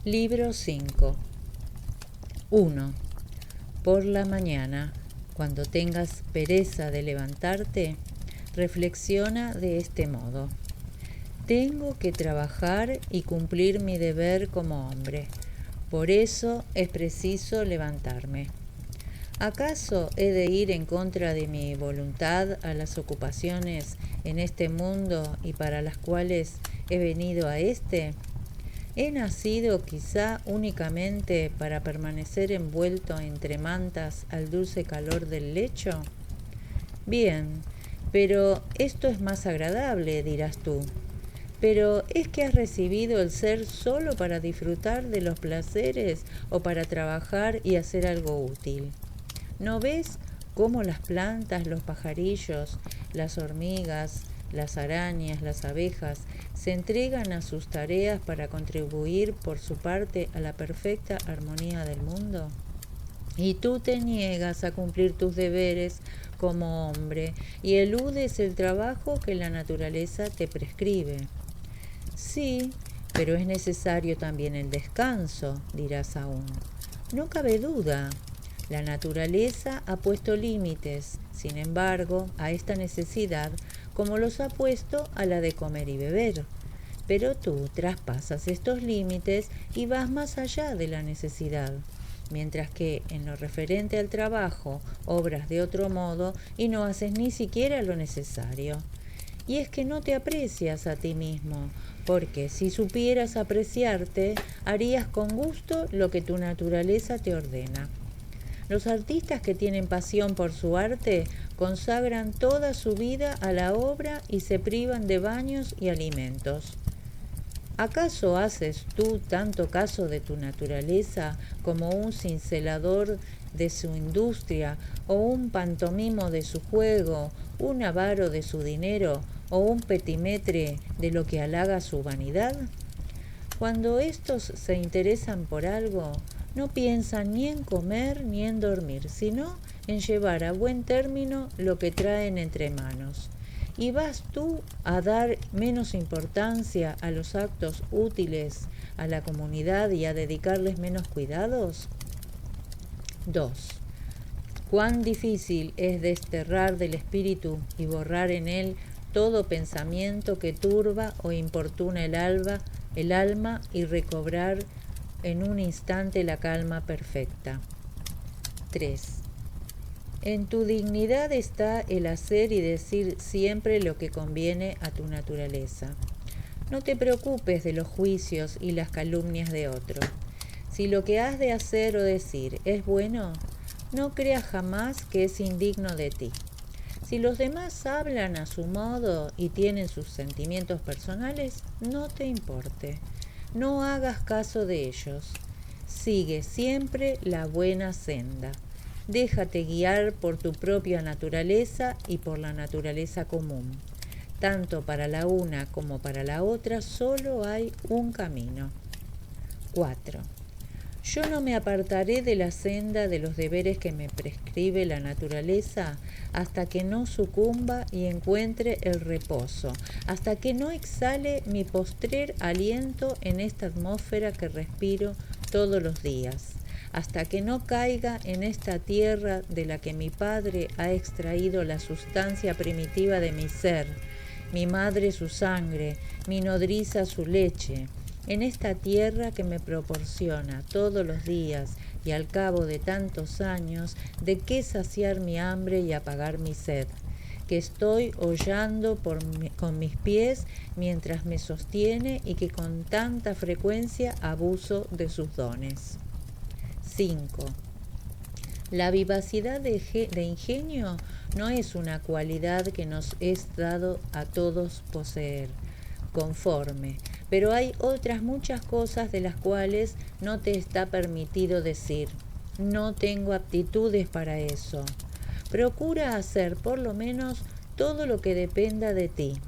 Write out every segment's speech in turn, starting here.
Libro 5. 1. Por la mañana, cuando tengas pereza de levantarte, reflexiona de este modo. Tengo que trabajar y cumplir mi deber como hombre. Por eso es preciso levantarme. ¿Acaso he de ir en contra de mi voluntad a las ocupaciones en este mundo y para las cuales he venido a este? ¿He nacido quizá únicamente para permanecer envuelto entre mantas al dulce calor del lecho? Bien, pero esto es más agradable, dirás tú. Pero ¿es que has recibido el ser solo para disfrutar de los placeres o para trabajar y hacer algo útil? ¿No ves cómo las plantas, los pajarillos, las hormigas, las arañas, las abejas se entregan a sus tareas para contribuir por su parte a la perfecta armonía del mundo? Y tú te niegas a cumplir tus deberes como hombre y eludes el trabajo que la naturaleza te prescribe. Sí, pero es necesario también el descanso, dirás aún. No cabe duda. La naturaleza ha puesto límites, sin embargo, a esta necesidad, como los ha puesto a la de comer y beber. Pero tú traspasas estos límites y vas más allá de la necesidad, mientras que en lo referente al trabajo obras de otro modo y no haces ni siquiera lo necesario. Y es que no te aprecias a ti mismo, porque si supieras apreciarte, harías con gusto lo que tu naturaleza te ordena. Los artistas que tienen pasión por su arte consagran toda su vida a la obra y se privan de baños y alimentos. ¿Acaso haces tú tanto caso de tu naturaleza como un cincelador de su industria, o un pantomimo de su juego, un avaro de su dinero, o un petimetre de lo que halaga su vanidad? Cuando éstos se interesan por algo, no piensan ni en comer ni en dormir, sino en llevar a buen término lo que traen entre manos. ¿Y vas tú a dar menos importancia a los actos útiles a la comunidad y a dedicarles menos cuidados? 2. Cuán difícil es desterrar del espíritu y borrar en él todo pensamiento que turba o importuna el alma y recobrar en un instante la calma perfecta. 3. En tu dignidad está el hacer y decir siempre lo que conviene a tu naturaleza. No te preocupes de los juicios y las calumnias de otro. Si lo que has de hacer o decir es bueno, no creas jamás que es indigno de ti. Si los demás hablan a su modo y tienen sus sentimientos personales, no te importe. No hagas caso de ellos. Sigue siempre la buena senda. Déjate guiar por tu propia naturaleza y por la naturaleza común. Tanto para la una como para la otra solo hay un camino. 4. Yo no me apartaré de la senda de los deberes que me prescribe la naturaleza hasta que no sucumba y encuentre el reposo, hasta que no exhale mi postrer aliento en esta atmósfera que respiro todos los días, hasta que no caiga en esta tierra de la que mi padre ha extraído la sustancia primitiva de mi ser, mi madre su sangre, mi nodriza su leche, en esta tierra que me proporciona todos los días y al cabo de tantos años de qué saciar mi hambre y apagar mi sed, que estoy hollando con mis pies mientras me sostiene y que con tanta frecuencia abuso de sus dones. 5. La vivacidad de ingenio no es una cualidad que nos es dado a todos poseer, conforme, pero hay otras muchas cosas de las cuales no te está permitido decir, no tengo aptitudes para eso. Procura hacer por lo menos todo lo que dependa de ti.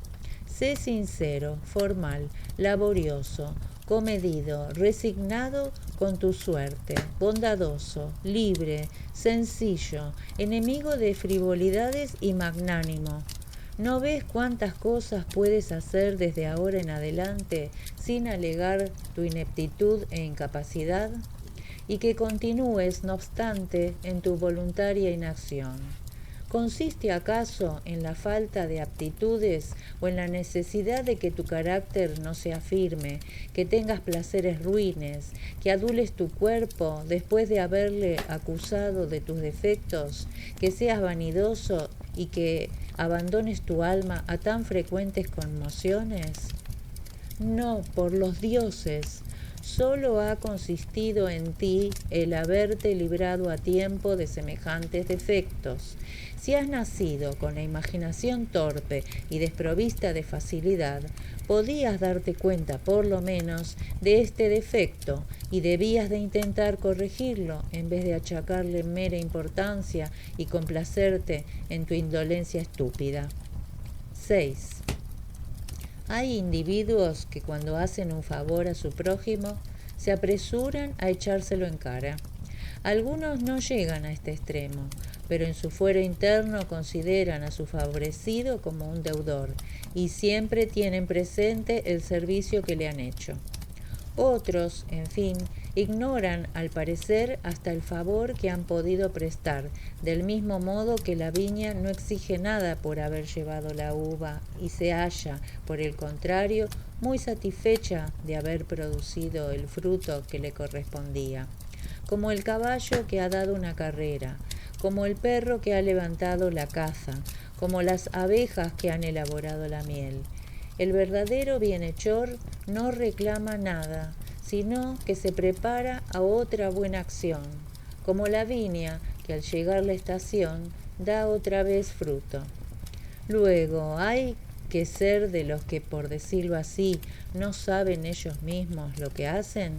Sé sincero, formal, laborioso, comedido, resignado con tu suerte, bondadoso, libre, sencillo, enemigo de frivolidades y magnánimo. ¿No ves cuántas cosas puedes hacer desde ahora en adelante sin alegar tu ineptitud e incapacidad? Y que continúes, no obstante, en tu voluntaria inacción. ¿Consiste acaso en la falta de aptitudes o en la necesidad de que tu carácter no sea firme, que tengas placeres ruines, que adules tu cuerpo después de haberle acusado de tus defectos, que seas vanidoso y que abandones tu alma a tan frecuentes conmociones? No, por los dioses. Solo ha consistido en ti el haberte librado a tiempo de semejantes defectos. Si has nacido con la imaginación torpe y desprovista de facilidad, podías darte cuenta por lo menos de este defecto y debías de intentar corregirlo en vez de achacarle mera importancia y complacerte en tu indolencia estúpida. 6. Hay individuos que cuando hacen un favor a su prójimo se apresuran a echárselo en cara. Algunos no llegan a este extremo, pero en su fuero interno consideran a su favorecido como un deudor y siempre tienen presente el servicio que le han hecho. Otros, en fin, ignoran al parecer hasta el favor que han podido prestar, del mismo modo que la viña no exige nada por haber llevado la uva y se halla, por el contrario, muy satisfecha de haber producido el fruto que le correspondía, como el caballo que ha dado una carrera, como el perro que ha levantado la caza, como las abejas que han elaborado la miel. El verdadero bienhechor no reclama nada, sino que se prepara a otra buena acción, como la viña que al llegar la estación da otra vez fruto. Luego hay que ser de los que, por decirlo así, no saben ellos mismos lo que hacen.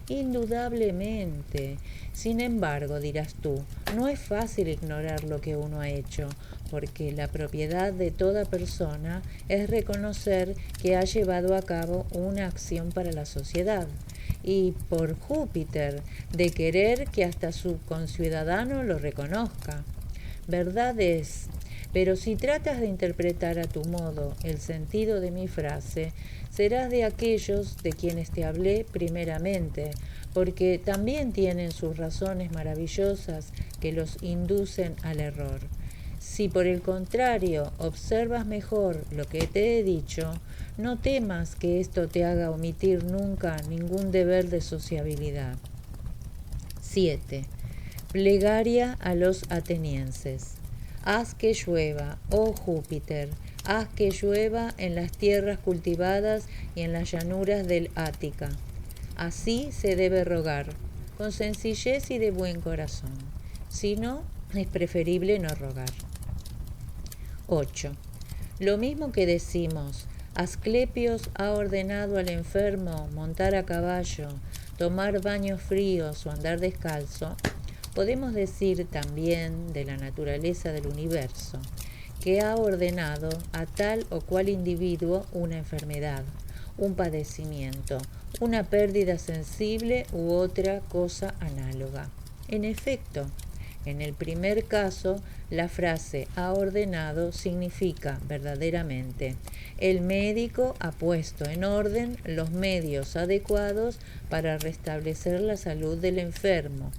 Indudablemente. Sin embargo, dirás tú, no es fácil ignorar lo que uno ha hecho, porque la propiedad de toda persona es reconocer que ha llevado a cabo una acción para la sociedad, y por Júpiter, de querer que hasta su conciudadano lo reconozca. Verdad es, pero si tratas de interpretar a tu modo el sentido de mi frase, serás de aquellos de quienes te hablé primeramente, porque también tienen sus razones maravillosas que los inducen al error. Si por el contrario observas mejor lo que te he dicho, no temas que esto te haga omitir nunca ningún deber de sociabilidad. 7. Plegaria a los atenienses. Haz que llueva, oh Júpiter, haz que llueva en las tierras cultivadas y en las llanuras del Ática. Así se debe rogar, con sencillez y de buen corazón. Si no, es preferible no rogar. 8. Lo mismo que decimos, Asclepios ha ordenado al enfermo montar a caballo, tomar baños fríos o andar descalzo, podemos decir también de la naturaleza del universo, que ha ordenado a tal o cual individuo una enfermedad, un padecimiento, una pérdida sensible u otra cosa análoga. En efecto, en el primer caso, la frase ha ordenado significa verdaderamente: el médico ha puesto en orden los medios adecuados para restablecer la salud del enfermo.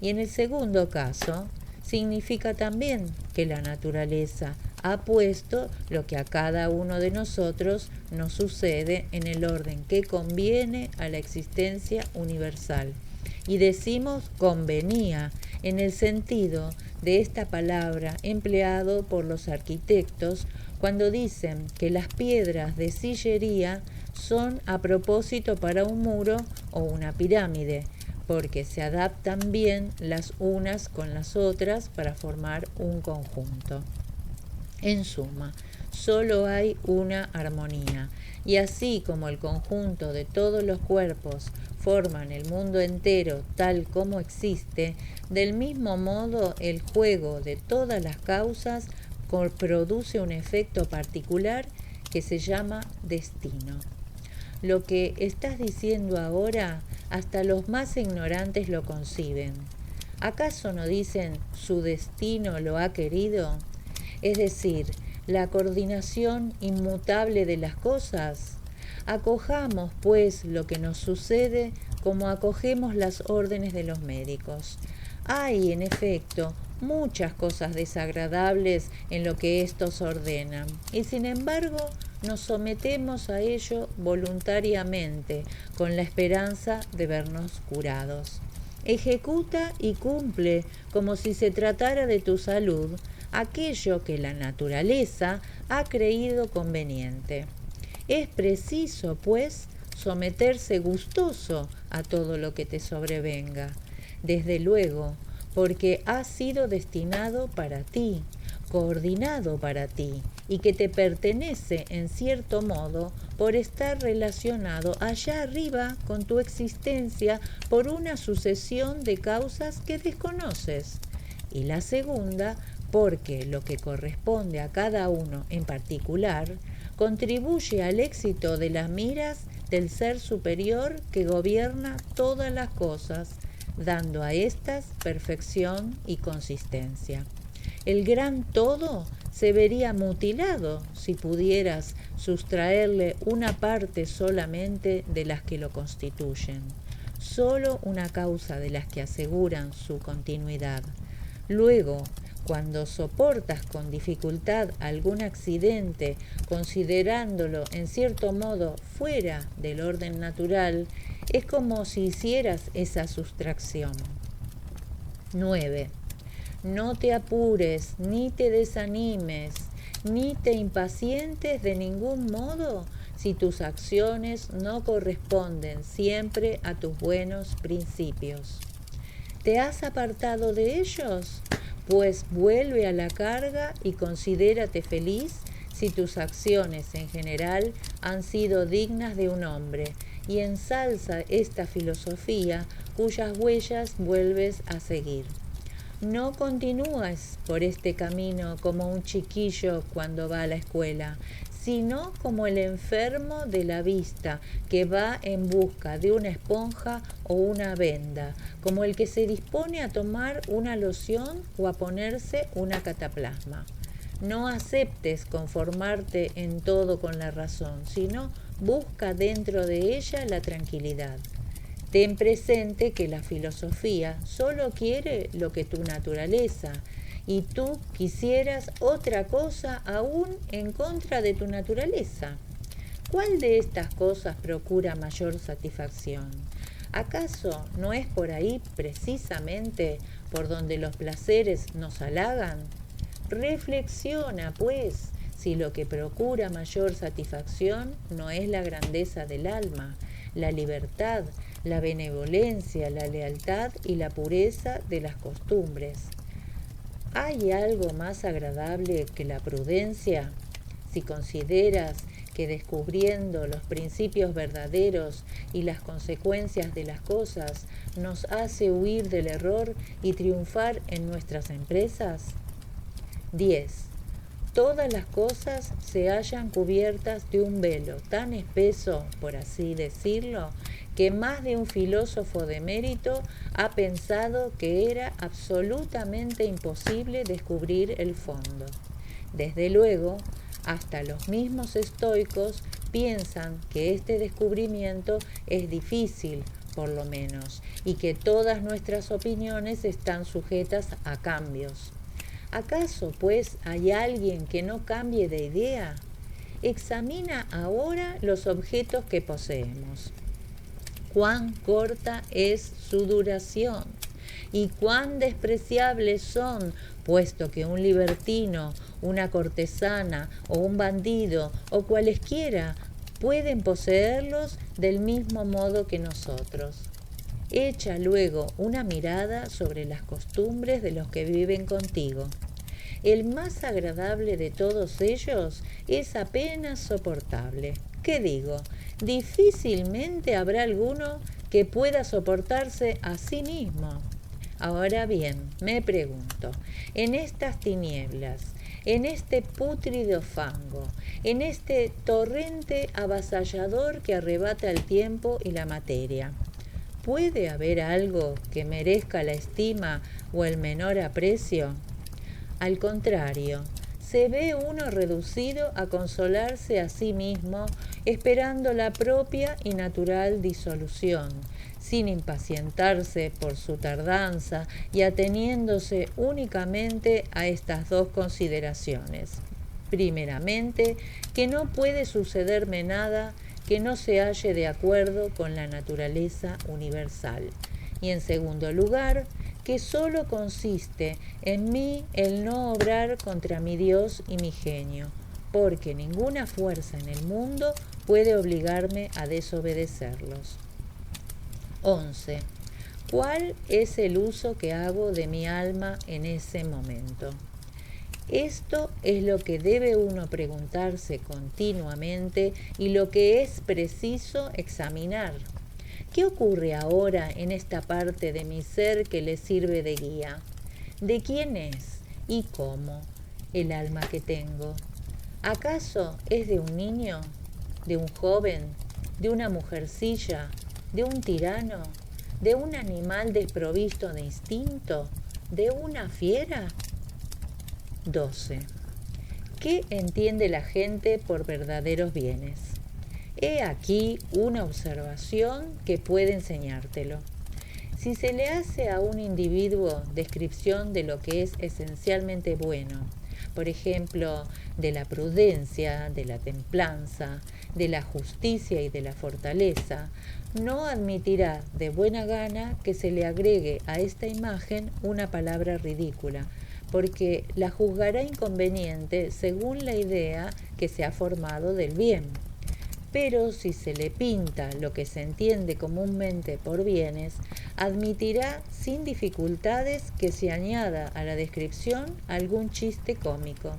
Y en el segundo caso, significa también que la naturaleza ha puesto lo que a cada uno de nosotros nos sucede en el orden que conviene a la existencia universal. Y decimos convenía en el sentido de esta palabra empleado por los arquitectos cuando dicen que las piedras de sillería son a propósito para un muro o una pirámide, porque se adaptan bien las unas con las otras para formar un conjunto. En suma, solo hay una armonía, y así como el conjunto de todos los cuerpos forman el mundo entero tal como existe, del mismo modo el juego de todas las causas produce un efecto particular que se llama destino. Lo que estás diciendo ahora, hasta los más ignorantes lo conciben. ¿Acaso no dicen su destino lo ha querido? Es decir, la coordinación inmutable de las cosas? Acojamos, pues, lo que nos sucede como acogemos las órdenes de los médicos. Hay, en efecto, muchas cosas desagradables en lo que éstos ordenan, y sin embargo nos sometemos a ello voluntariamente, con la esperanza de vernos curados. Ejecuta y cumple, como si se tratara de tu salud, aquello que la naturaleza ha creído conveniente. Es preciso, pues, someterse gustoso a todo lo que te sobrevenga, desde luego, porque ha sido destinado para ti, coordinado para ti, y que te pertenece en cierto modo por estar relacionado allá arriba con tu existencia por una sucesión de causas que desconoces. Y la segunda, porque lo que corresponde a cada uno en particular contribuye al éxito de las miras del ser superior que gobierna todas las cosas, dando a éstas perfección y consistencia. El gran todo se vería mutilado si pudieras sustraerle una parte solamente de las que lo constituyen, solo una causa de las que aseguran su continuidad. Luego, cuando soportas con dificultad algún accidente, considerándolo en cierto modo fuera del orden natural, es como si hicieras esa sustracción. 9. No te apures, ni te desanimes, ni te impacientes de ningún modo si tus acciones no corresponden siempre a tus buenos principios. ¿Te has apartado de ellos? Pues vuelve a la carga y considérate feliz si tus acciones en general han sido dignas de un hombre, y ensalza esta filosofía cuyas huellas vuelves a seguir. No continúes por este camino como un chiquillo cuando va a la escuela, sino como el enfermo de la vista que va en busca de una esponja o una venda, como el que se dispone a tomar una loción o a ponerse una cataplasma. No aceptes conformarte en todo con la razón, sino busca dentro de ella la tranquilidad. Ten presente que la filosofía solo quiere lo que tu naturaleza, y tú quisieras otra cosa aún en contra de tu naturaleza. ¿Cuál de estas cosas procura mayor satisfacción? ¿Acaso no es por ahí precisamente por donde los placeres nos halagan? Reflexiona, pues, si lo que procura mayor satisfacción no es la grandeza del alma, la libertad, la benevolencia, la lealtad y la pureza de las costumbres. ¿Hay algo más agradable que la prudencia? Si consideras que descubriendo los principios verdaderos y las consecuencias de las cosas nos hace huir del error y triunfar en nuestras empresas. 10. Todas las cosas se hallan cubiertas de un velo tan espeso, por así decirlo, que más de un filósofo de mérito ha pensado que era absolutamente imposible descubrir el fondo. Desde luego, hasta los mismos estoicos piensan que este descubrimiento es difícil, por lo menos, y que todas nuestras opiniones están sujetas a cambios. ¿Acaso, pues, hay alguien que no cambie de idea? Examina ahora los objetos que poseemos. Cuán corta es su duración y cuán despreciables son, puesto que un libertino, una cortesana o un bandido o cualesquiera pueden poseerlos del mismo modo que nosotros. Echa luego una mirada sobre las costumbres de los que viven contigo. El más agradable de todos ellos es apenas soportable. ¿Qué digo? Difícilmente habrá alguno que pueda soportarse a sí mismo. Ahora bien, me pregunto, en estas tinieblas, en este pútrido fango, en este torrente avasallador que arrebata el tiempo y la materia, ¿puede haber algo que merezca la estima o el menor aprecio? Al contrario, se ve uno reducido a consolarse a sí mismo, esperando la propia y natural disolución, sin impacientarse por su tardanza y ateniéndose únicamente a estas dos consideraciones. Primeramente, que no puede sucederme nada que no se halle de acuerdo con la naturaleza universal. Y en segundo lugar, que sólo consiste en mí el no obrar contra mi Dios y mi genio, porque ninguna fuerza en el mundo puede obligarme a desobedecerlos. 11. ¿Cuál es el uso que hago de mi alma en ese momento? Esto es lo que debe uno preguntarse continuamente y lo que es preciso examinar. ¿Qué ocurre ahora en esta parte de mi ser que le sirve de guía? ¿De quién es y cómo el alma que tengo? ¿Acaso es de un niño, de un joven, de una mujercilla, de un tirano, de un animal desprovisto de instinto, de una fiera? 12. ¿Qué entiende la gente por verdaderos bienes? He aquí una observación que puede enseñártelo. Si se le hace a un individuo descripción de lo que es esencialmente bueno, por ejemplo, de la prudencia, de la templanza, de la justicia y de la fortaleza, no admitirá de buena gana que se le agregue a esta imagen una palabra ridícula, porque la juzgará inconveniente según la idea que se ha formado del bien. Pero si se le pinta lo que se entiende comúnmente por bienes, admitirá sin dificultades que se añada a la descripción algún chiste cómico.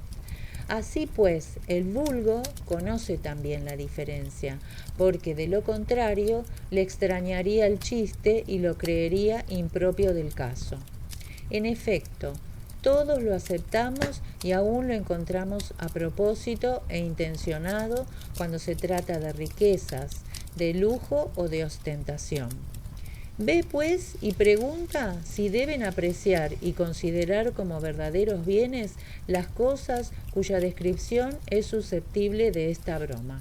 Así pues, el vulgo conoce también la diferencia, porque de lo contrario le extrañaría el chiste y lo creería impropio del caso. En efecto, todos lo aceptamos y aún lo encontramos a propósito e intencionado cuando se trata de riquezas, de lujo o de ostentación. Ve pues y pregunta si deben apreciar y considerar como verdaderos bienes las cosas cuya descripción es susceptible de esta broma.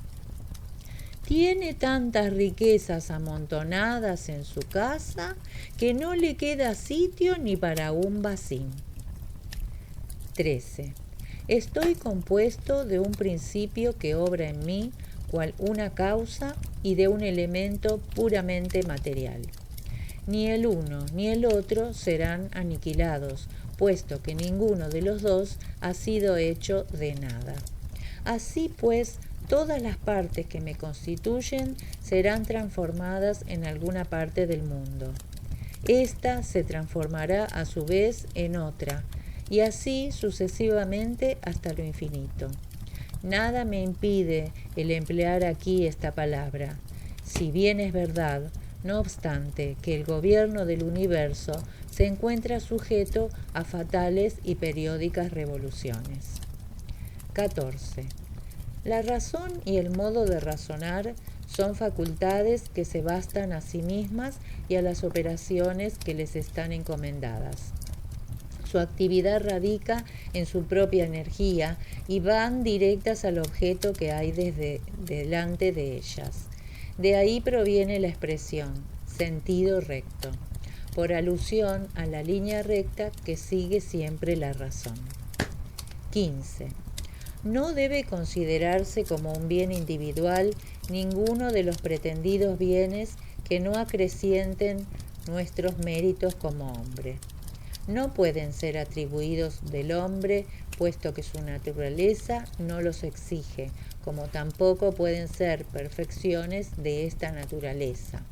Tiene tantas riquezas amontonadas en su casa que no le queda sitio ni para un bacín. 13. Estoy compuesto de un principio que obra en mí cual una causa y de un elemento puramente material. Ni el uno ni el otro serán aniquilados, puesto que ninguno de los dos ha sido hecho de nada. Así pues, todas las partes que me constituyen serán transformadas en alguna parte del mundo. Esta se transformará a su vez en otra, y así sucesivamente hasta lo infinito. Nada me impide el emplear aquí esta palabra, si bien es verdad, no obstante, que el gobierno del universo se encuentra sujeto a fatales y periódicas revoluciones. 14. La razón y el modo de razonar son facultades que se bastan a sí mismas y a las operaciones que les están encomendadas. Su actividad radica en su propia energía y van directas al objeto que hay desde delante de ellas. De ahí proviene la expresión sentido recto, por alusión a la línea recta que sigue siempre la razón. 15. No debe considerarse como un bien individual ninguno de los pretendidos bienes que no acrecienten nuestros méritos como hombre. No pueden ser atribuidos del hombre, puesto que su naturaleza no los exige, como tampoco pueden ser perfecciones de esta naturaleza.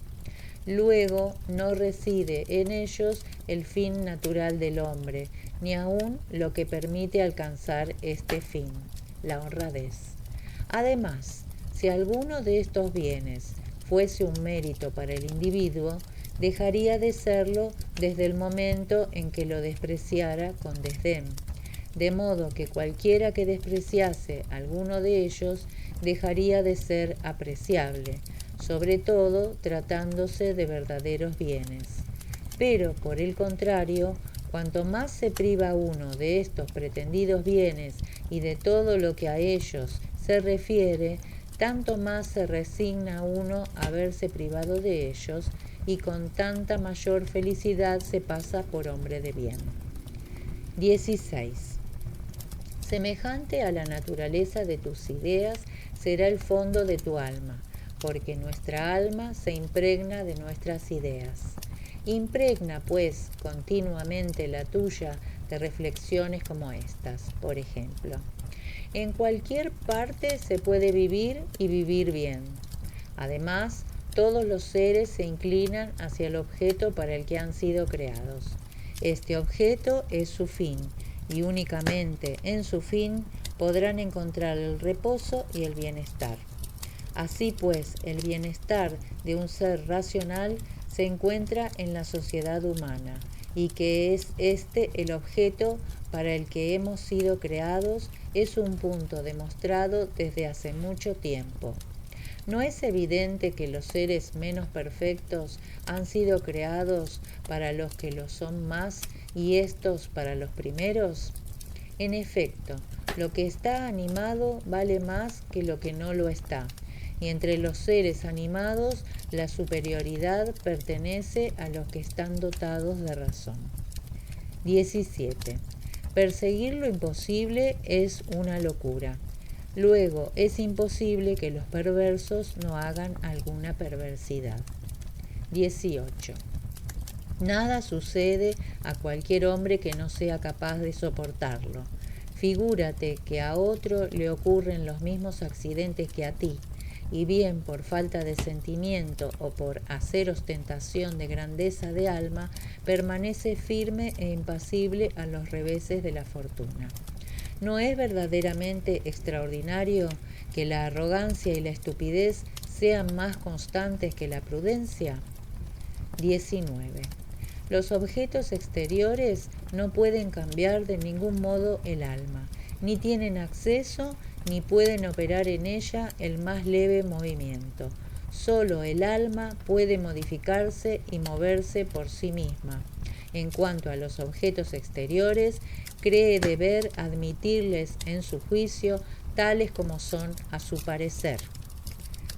Luego, no reside en ellos el fin natural del hombre, ni aun lo que permite alcanzar este fin, la honradez. Además, si alguno de estos bienes fuese un mérito para el individuo, dejaría de serlo desde el momento en que lo despreciara con desdén, de modo que cualquiera que despreciase alguno de ellos dejaría de ser apreciable, sobre todo tratándose de verdaderos bienes. Pero, por el contrario, cuanto más se priva uno de estos pretendidos bienes y de todo lo que a ellos se refiere, tanto más se resigna uno a verse privado de ellos y con tanta mayor felicidad se pasa por hombre de bien. 16. Semejante a la naturaleza de tus ideas será el fondo de tu alma, porque nuestra alma se impregna de nuestras ideas. Impregna, pues, continuamente la tuya de reflexiones como estas, por ejemplo. En cualquier parte se puede vivir y vivir bien. Además, todos los seres se inclinan hacia el objeto para el que han sido creados. Este objeto es su fin, y únicamente en su fin podrán encontrar el reposo y el bienestar. Así pues, el bienestar de un ser racional se encuentra en la sociedad humana, y que es este el objeto para el que hemos sido creados es un punto demostrado desde hace mucho tiempo. ¿No es evidente que los seres menos perfectos han sido creados para los que lo son más y estos para los primeros? En efecto, lo que está animado vale más que lo que no lo está, y entre los seres animados la superioridad pertenece a los que están dotados de razón. 17. Perseguir lo imposible es una locura. Luego es imposible que los perversos no hagan alguna perversidad. 18. Nada sucede a cualquier hombre que no sea capaz de soportarlo. Figúrate que a otro le ocurren los mismos accidentes que a ti, y bien por falta de sentimiento o por hacer ostentación de grandeza de alma, permanece firme e impasible a los reveses de la fortuna. ¿No es verdaderamente extraordinario que la arrogancia y la estupidez sean más constantes que la prudencia? 19. Los objetos exteriores no pueden cambiar de ningún modo el alma, ni tienen acceso ni pueden operar en ella el más leve movimiento. Solo el alma puede modificarse y moverse por sí misma. En cuanto a los objetos exteriores, cree deber admitirles en su juicio tales como son a su parecer.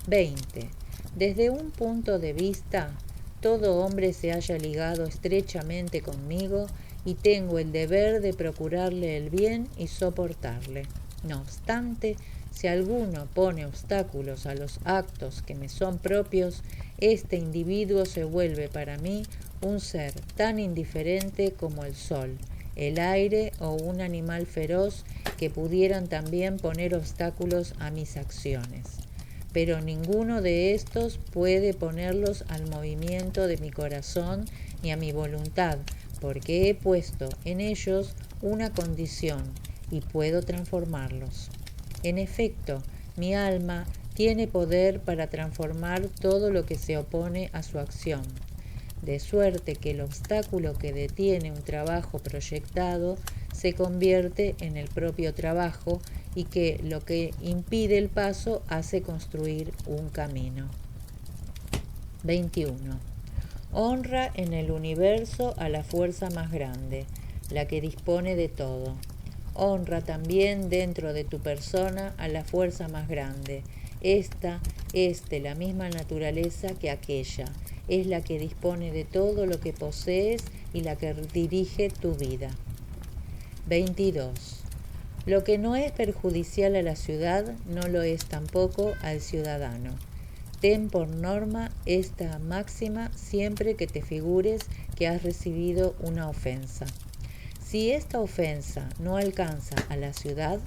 20. Desde un punto de vista, todo hombre se halla ligado estrechamente conmigo y tengo el deber de procurarle el bien y soportarle. No obstante, si alguno pone obstáculos a los actos que me son propios, este individuo se vuelve para mí un ser tan indiferente como el sol, el aire o un animal feroz que pudieran también poner obstáculos a mis acciones. Pero ninguno de estos puede ponerlos al movimiento de mi corazón ni a mi voluntad, porque he puesto en ellos una condición y puedo transformarlos. En efecto, mi alma tiene poder para transformar todo lo que se opone a su acción, de suerte que el obstáculo que detiene un trabajo proyectado se convierte en el propio trabajo y que lo que impide el paso hace construir un camino. 21. Honra en el universo a la fuerza más grande, la que dispone de todo. Honra también dentro de tu persona a la fuerza más grande. Esta es de la misma naturaleza que aquella, es la que dispone de todo lo que posees y la que dirige tu vida. 22. Lo que no es perjudicial a la ciudad no lo es tampoco al ciudadano. Ten por norma esta máxima siempre que te figures que has recibido una ofensa. Si esta ofensa no alcanza a la ciudad,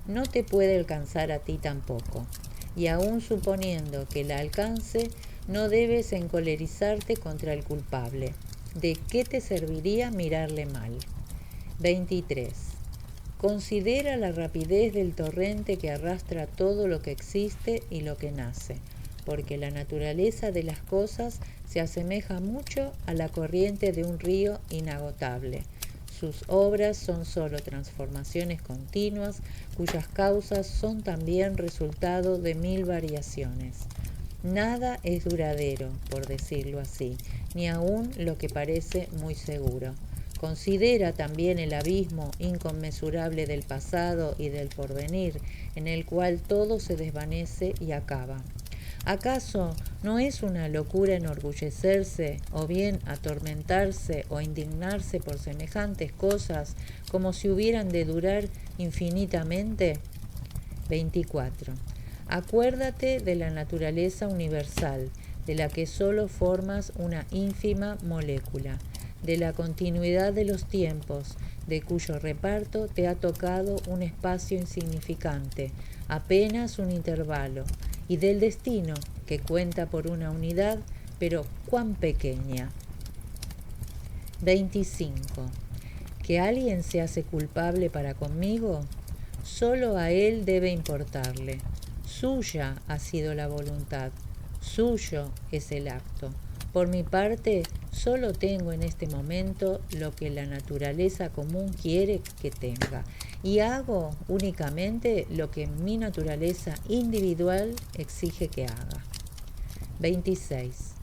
no te puede alcanzar a ti tampoco. Y aun suponiendo que la alcance, no debes encolerizarte contra el culpable. ¿De qué te serviría mirarle mal? 23. Considera la rapidez del torrente que arrastra todo lo que existe y lo que nace, porque la naturaleza de las cosas se asemeja mucho a la corriente de un río inagotable. Sus obras son sólo transformaciones continuas, cuyas causas son también resultado de 1000 variaciones. Nada es duradero, por decirlo así, ni aun lo que parece muy seguro. Considera también el abismo inconmensurable del pasado y del porvenir, en el cual todo se desvanece y acaba. ¿Acaso no es una locura enorgullecerse o bien atormentarse o indignarse por semejantes cosas como si hubieran de durar infinitamente? 24. Acuérdate de la naturaleza universal, de la que solo formas una ínfima molécula, de la continuidad de los tiempos, de cuyo reparto te ha tocado un espacio insignificante, apenas un intervalo, y del destino, que cuenta por una unidad, pero cuán pequeña. 25. ¿Que alguien se hace culpable para conmigo? Solo a él debe importarle. Suya ha sido la voluntad, suyo es el acto. Por mi parte, solo tengo en este momento lo que la naturaleza común quiere que tenga, y hago únicamente lo que mi naturaleza individual exige que haga. 26.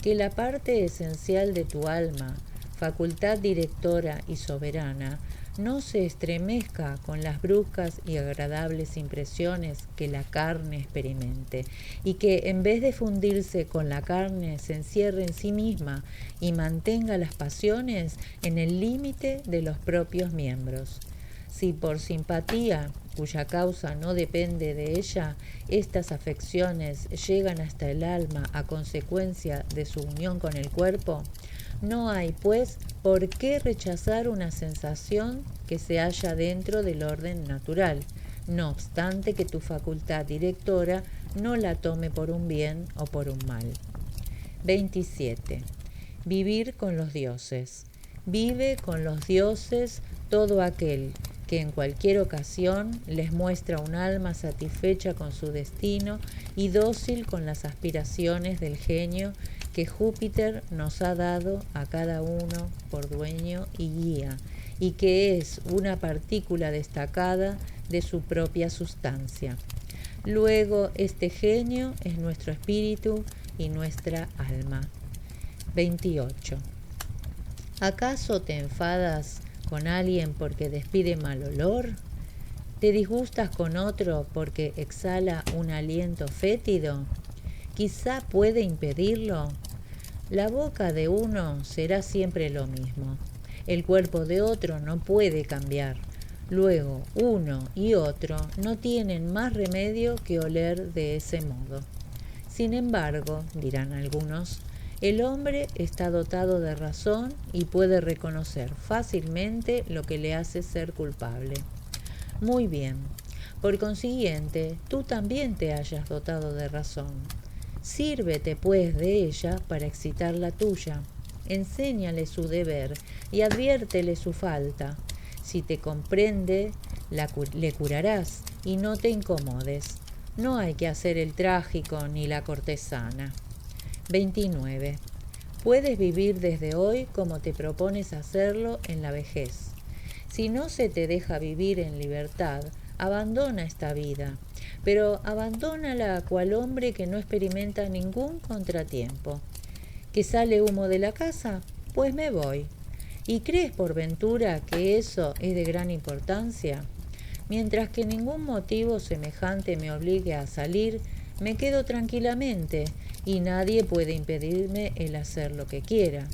Que la parte esencial de tu alma, facultad directora y soberana, no se estremezca con las bruscas y agradables impresiones que la carne experimente, y que en vez de fundirse con la carne se encierre en sí misma y mantenga las pasiones en el límite de los propios miembros. Si por simpatía, cuya causa no depende de ella, estas afecciones llegan hasta el alma a consecuencia de su unión con el cuerpo, no hay, pues, por qué rechazar una sensación que se halla dentro del orden natural, no obstante que tu facultad directora no la tome por un bien o por un mal. 27. Vivir con los dioses. Vive con los dioses todo aquel que en cualquier ocasión les muestra un alma satisfecha con su destino y dócil con las aspiraciones del genio que Júpiter nos ha dado a cada uno por dueño y guía, y que es una partícula destacada de su propia sustancia. Luego, este genio es nuestro espíritu y nuestra alma. 28. ¿Acaso te enfadas con alguien porque despide mal olor? ¿Te disgustas con otro porque exhala un aliento fétido? ¿Quizá puede impedirlo? La boca de uno será siempre lo mismo. El cuerpo de otro no puede cambiar. Luego, uno y otro no tienen más remedio que oler de ese modo. Sin embargo, dirán algunos, el hombre está dotado de razón y puede reconocer fácilmente lo que le hace ser culpable. Muy bien. Por consiguiente, tú también te hayas dotado de razón. Sírvete, pues, de ella para excitar la tuya. Enséñale su deber y adviértele su falta. Si te comprende, le curarás y no te incomodes. No hay que hacer el trágico ni la cortesana. 29. Puedes vivir desde hoy como te propones hacerlo en la vejez. Si no se te deja vivir en libertad, abandona esta vida, pero abandónala cual hombre que no experimenta ningún contratiempo. ¿Que sale humo de la casa? Pues me voy. ¿Y crees por ventura que eso es de gran importancia? Mientras que ningún motivo semejante me obligue a salir, me quedo tranquilamente y nadie puede impedirme el hacer lo que quiera.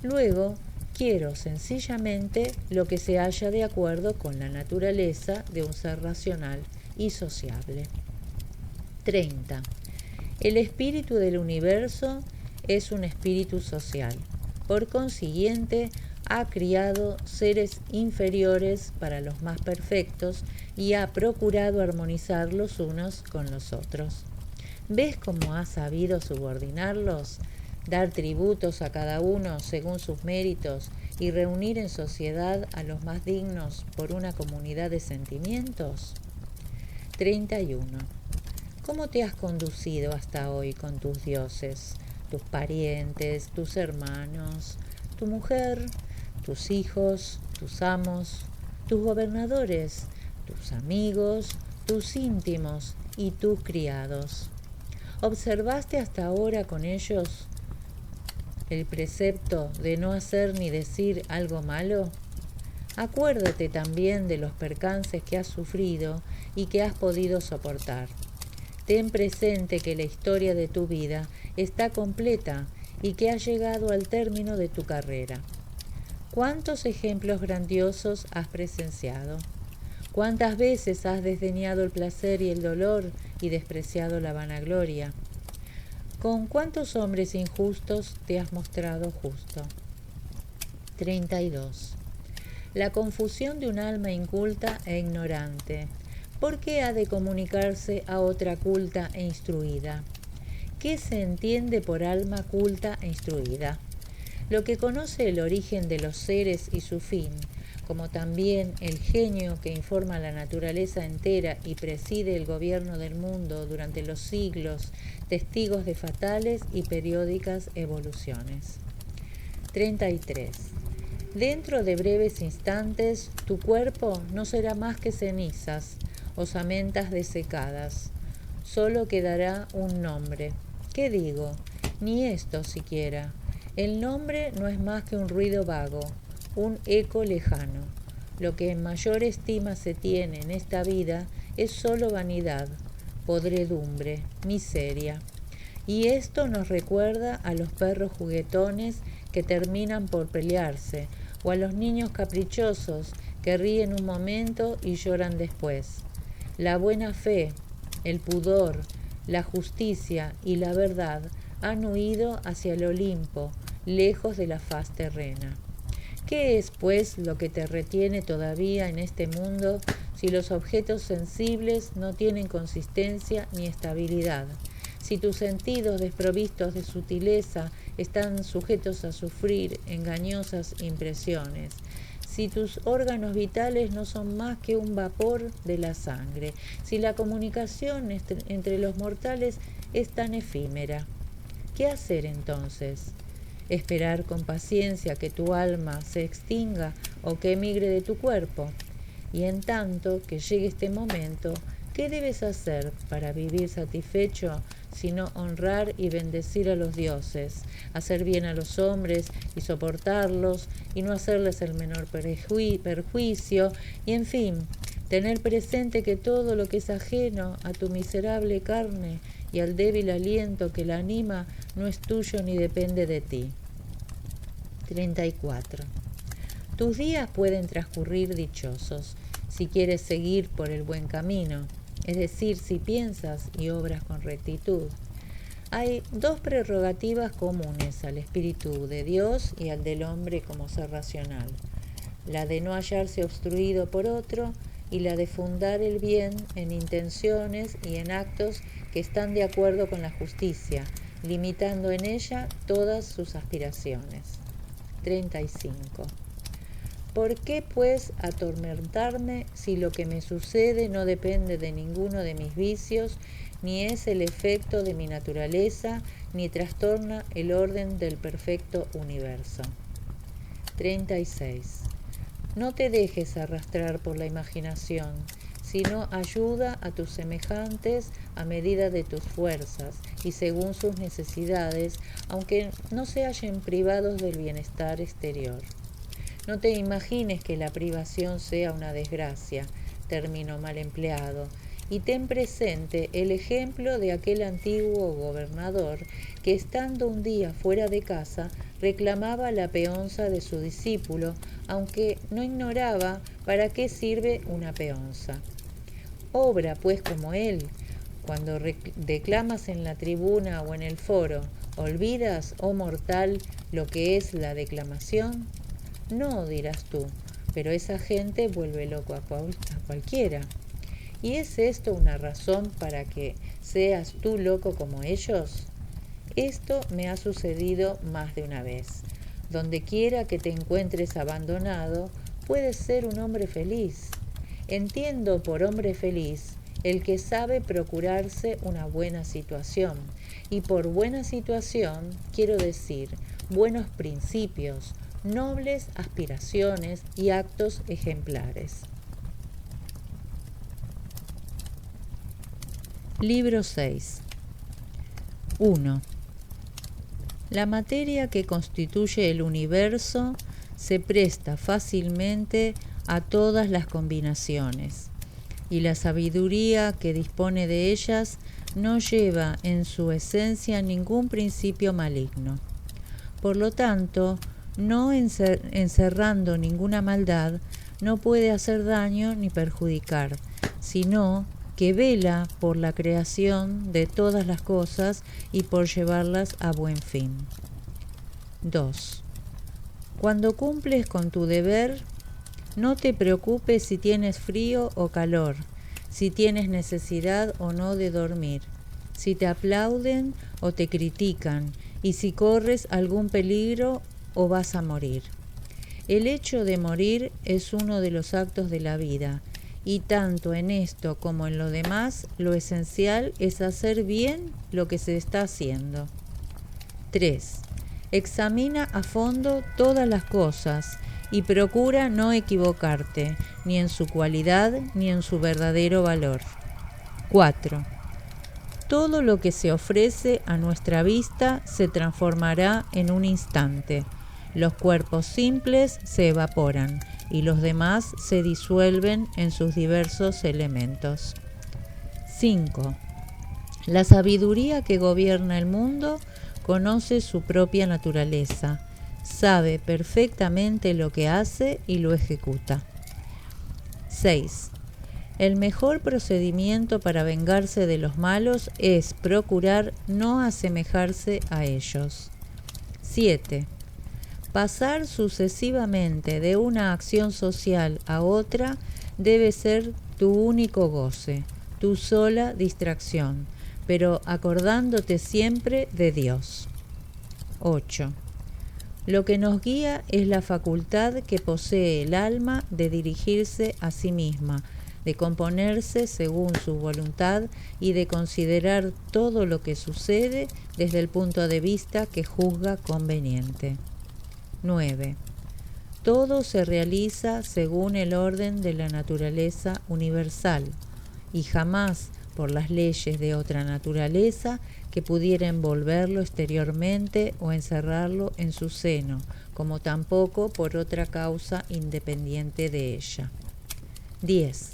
Luego, quiero sencillamente lo que se halla de acuerdo con la naturaleza de un ser racional y sociable. 30. El espíritu del universo es un espíritu social. Por consiguiente, ha criado seres inferiores para los más perfectos y ha procurado armonizar los unos con los otros. ¿Ves cómo ha sabido subordinarlos, dar tributos a cada uno según sus méritos y reunir en sociedad a los más dignos por una comunidad de sentimientos? 31. ¿Cómo te has conducido hasta hoy con tus dioses, tus parientes, tus hermanos, tu mujer, tus hijos, tus amos, tus gobernadores, tus amigos, tus íntimos y tus criados? ¿Observaste hasta ahora con ellos el precepto de no hacer ni decir algo malo? Acuérdate también de los percances que has sufrido y que has podido soportar. Ten presente que la historia de tu vida está completa y que has llegado al término de tu carrera. ¿Cuántos ejemplos grandiosos has presenciado? ¿Cuántas veces has desdeñado el placer y el dolor y despreciado la vanagloria? ¿Con cuántos hombres injustos te has mostrado justo? 32. La confusión de un alma inculta e ignorante. ¿Por qué ha de comunicarse a otra culta e instruida? ¿Qué se entiende por alma culta e instruida? Lo que conoce el origen de los seres y su fin, como también el genio que informa la naturaleza entera y preside el gobierno del mundo durante los siglos, testigos de fatales y periódicas evoluciones. 33. Dentro de breves instantes, tu cuerpo no será más que cenizas, osamentas desecadas. Solo quedará un nombre. ¿Qué digo? Ni esto siquiera. El nombre no es más que un ruido vago, un eco lejano. Lo que en mayor estima se tiene en esta vida es solo vanidad, podredumbre, miseria. Y esto nos recuerda a los perros juguetones que terminan por pelearse, o a los niños caprichosos que ríen un momento y lloran después. La buena fe, el pudor, la justicia y la verdad han huido hacia el Olimpo, lejos de la faz terrena. ¿Qué es, pues, lo que te retiene todavía en este mundo si los objetos sensibles no tienen consistencia ni estabilidad? Si tus sentidos desprovistos de sutileza están sujetos a sufrir engañosas impresiones, si tus órganos vitales no son más que un vapor de la sangre, si la comunicación entre los mortales es tan efímera, ¿qué hacer entonces? ¿Esperar con paciencia que tu alma se extinga o que emigre de tu cuerpo? Y en tanto que llegue este momento, ¿qué debes hacer para vivir satisfecho sino honrar y bendecir a los dioses, hacer bien a los hombres y soportarlos y no hacerles el menor perjuicio y, en fin, tener presente que todo lo que es ajeno a tu miserable carne y al débil aliento que la anima no es tuyo ni depende de ti? 34. Tus días pueden transcurrir dichosos si quieres seguir por el buen camino, es decir, si piensas y obras con rectitud. Hay dos prerrogativas comunes al Espíritu de Dios y al del hombre como ser racional: la de no hallarse obstruido por otro y la de fundar el bien en intenciones y en actos que están de acuerdo con la justicia, limitando en ella todas sus aspiraciones. 35. ¿Por qué, pues, atormentarme si lo que me sucede no depende de ninguno de mis vicios, ni es el efecto de mi naturaleza, ni trastorna el orden del perfecto universo? 36. No te dejes arrastrar por la imaginación, sino ayuda a tus semejantes a medida de tus fuerzas y según sus necesidades, aunque no se hallen privados del bienestar exterior. No te imagines que la privación sea una desgracia, término mal empleado, y ten presente el ejemplo de aquel antiguo gobernador que, estando un día fuera de casa, reclamaba la peonza de su discípulo, aunque no ignoraba para qué sirve una peonza. Obra, pues, como él. Cuando declamas en la tribuna o en el foro, ¿olvidas, oh mortal, lo que es la declamación? No, dirás tú, pero esa gente vuelve loco a cualquiera. ¿Y es esto una razón para que seas tú loco como ellos? Esto me ha sucedido más de una vez. Donde quiera que te encuentres abandonado, puedes ser un hombre feliz. Entiendo por hombre feliz el que sabe procurarse una buena situación, y por buena situación quiero decir buenos principios, nobles aspiraciones y actos ejemplares. Libro 6. 1. La materia que constituye el universo se presta fácilmente a todas las combinaciones, y la sabiduría que dispone de ellas no lleva en su esencia ningún principio maligno. Por lo tanto, no encerrando ninguna maldad, no puede hacer daño ni perjudicar, sino que vela por la creación de todas las cosas y por llevarlas a buen fin. 2. Cuando cumples con tu deber, no te preocupes si tienes frío o calor, si tienes necesidad o no de dormir, si te aplauden o te critican, y si corres algún peligro o vas a morir. El hecho de morir es uno de los actos de la vida, y tanto en esto como en lo demás, lo esencial es hacer bien lo que se está haciendo. 3. Examina a fondo todas las cosas y procura no equivocarte, ni en su cualidad ni en su verdadero valor. 4. Todo lo que se ofrece a nuestra vista se transformará en un instante. Los cuerpos simples se evaporan y los demás se disuelven en sus diversos elementos. 5. La sabiduría que gobierna el mundo conoce su propia naturaleza, sabe perfectamente lo que hace y lo ejecuta. 6. El mejor procedimiento para vengarse de los malos es procurar no asemejarse a ellos. 7. Pasar sucesivamente de una acción social a otra debe ser tu único goce, tu sola distracción, pero acordándote siempre de Dios. 8. Lo que nos guía es la facultad que posee el alma de dirigirse a sí misma, de componerse según su voluntad y de considerar todo lo que sucede desde el punto de vista que juzga conveniente. 9. Todo se realiza según el orden de la naturaleza universal y jamás por las leyes de otra naturaleza que pudiera envolverlo exteriormente o encerrarlo en su seno, como tampoco por otra causa independiente de ella. 10.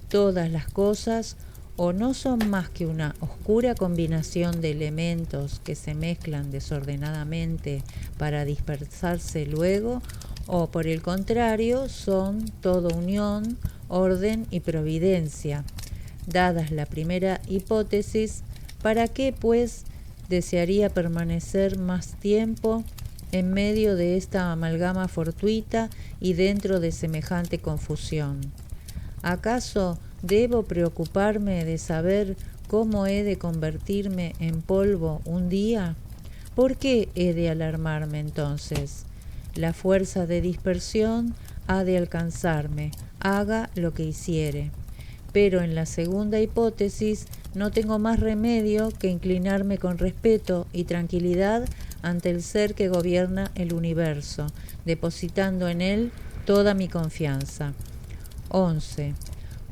Todas las cosas o no son más que una oscura combinación de elementos que se mezclan desordenadamente para dispersarse luego, o por el contrario son todo unión, orden y providencia. Dadas la primera hipótesis, ¿para qué, pues, desearía permanecer más tiempo en medio de esta amalgama fortuita y dentro de semejante confusión? ¿Acaso debo preocuparme de saber cómo he de convertirme en polvo un día? ¿Por qué he de alarmarme entonces? La fuerza de dispersión ha de alcanzarme, haga lo que hiciere. Pero en la segunda hipótesis no tengo más remedio que inclinarme con respeto y tranquilidad ante el ser que gobierna el universo, depositando en él toda mi confianza. 11.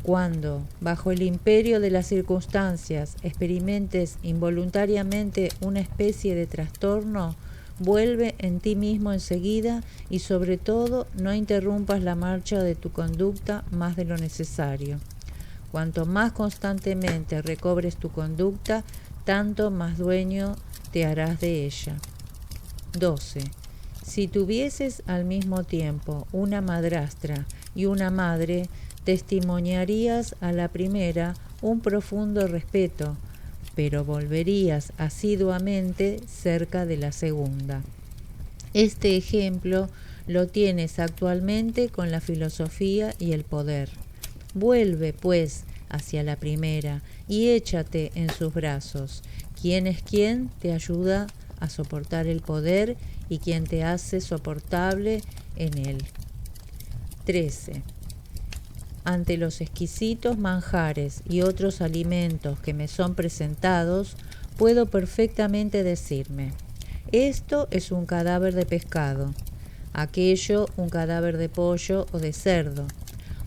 Cuando, bajo el imperio de las circunstancias, experimentes involuntariamente una especie de trastorno, vuelve en ti mismo enseguida y sobre todo no interrumpas la marcha de tu conducta más de lo necesario. Cuanto más constantemente recobres tu conducta, tanto más dueño te harás de ella. 12. Si tuvieses al mismo tiempo una madrastra y una madre, testimoniarías a la primera un profundo respeto, pero volverías asiduamente cerca de la segunda. Este ejemplo lo tienes actualmente con la filosofía y el poder. Vuelve, pues, hacia la primera y échate en sus brazos. ¿Quién es quien te ayuda a soportar el poder y quien te hace soportable en él? 13. Ante los exquisitos manjares y otros alimentos que me son presentados, puedo perfectamente decirme: esto es un cadáver de pescado, aquello un cadáver de pollo o de cerdo,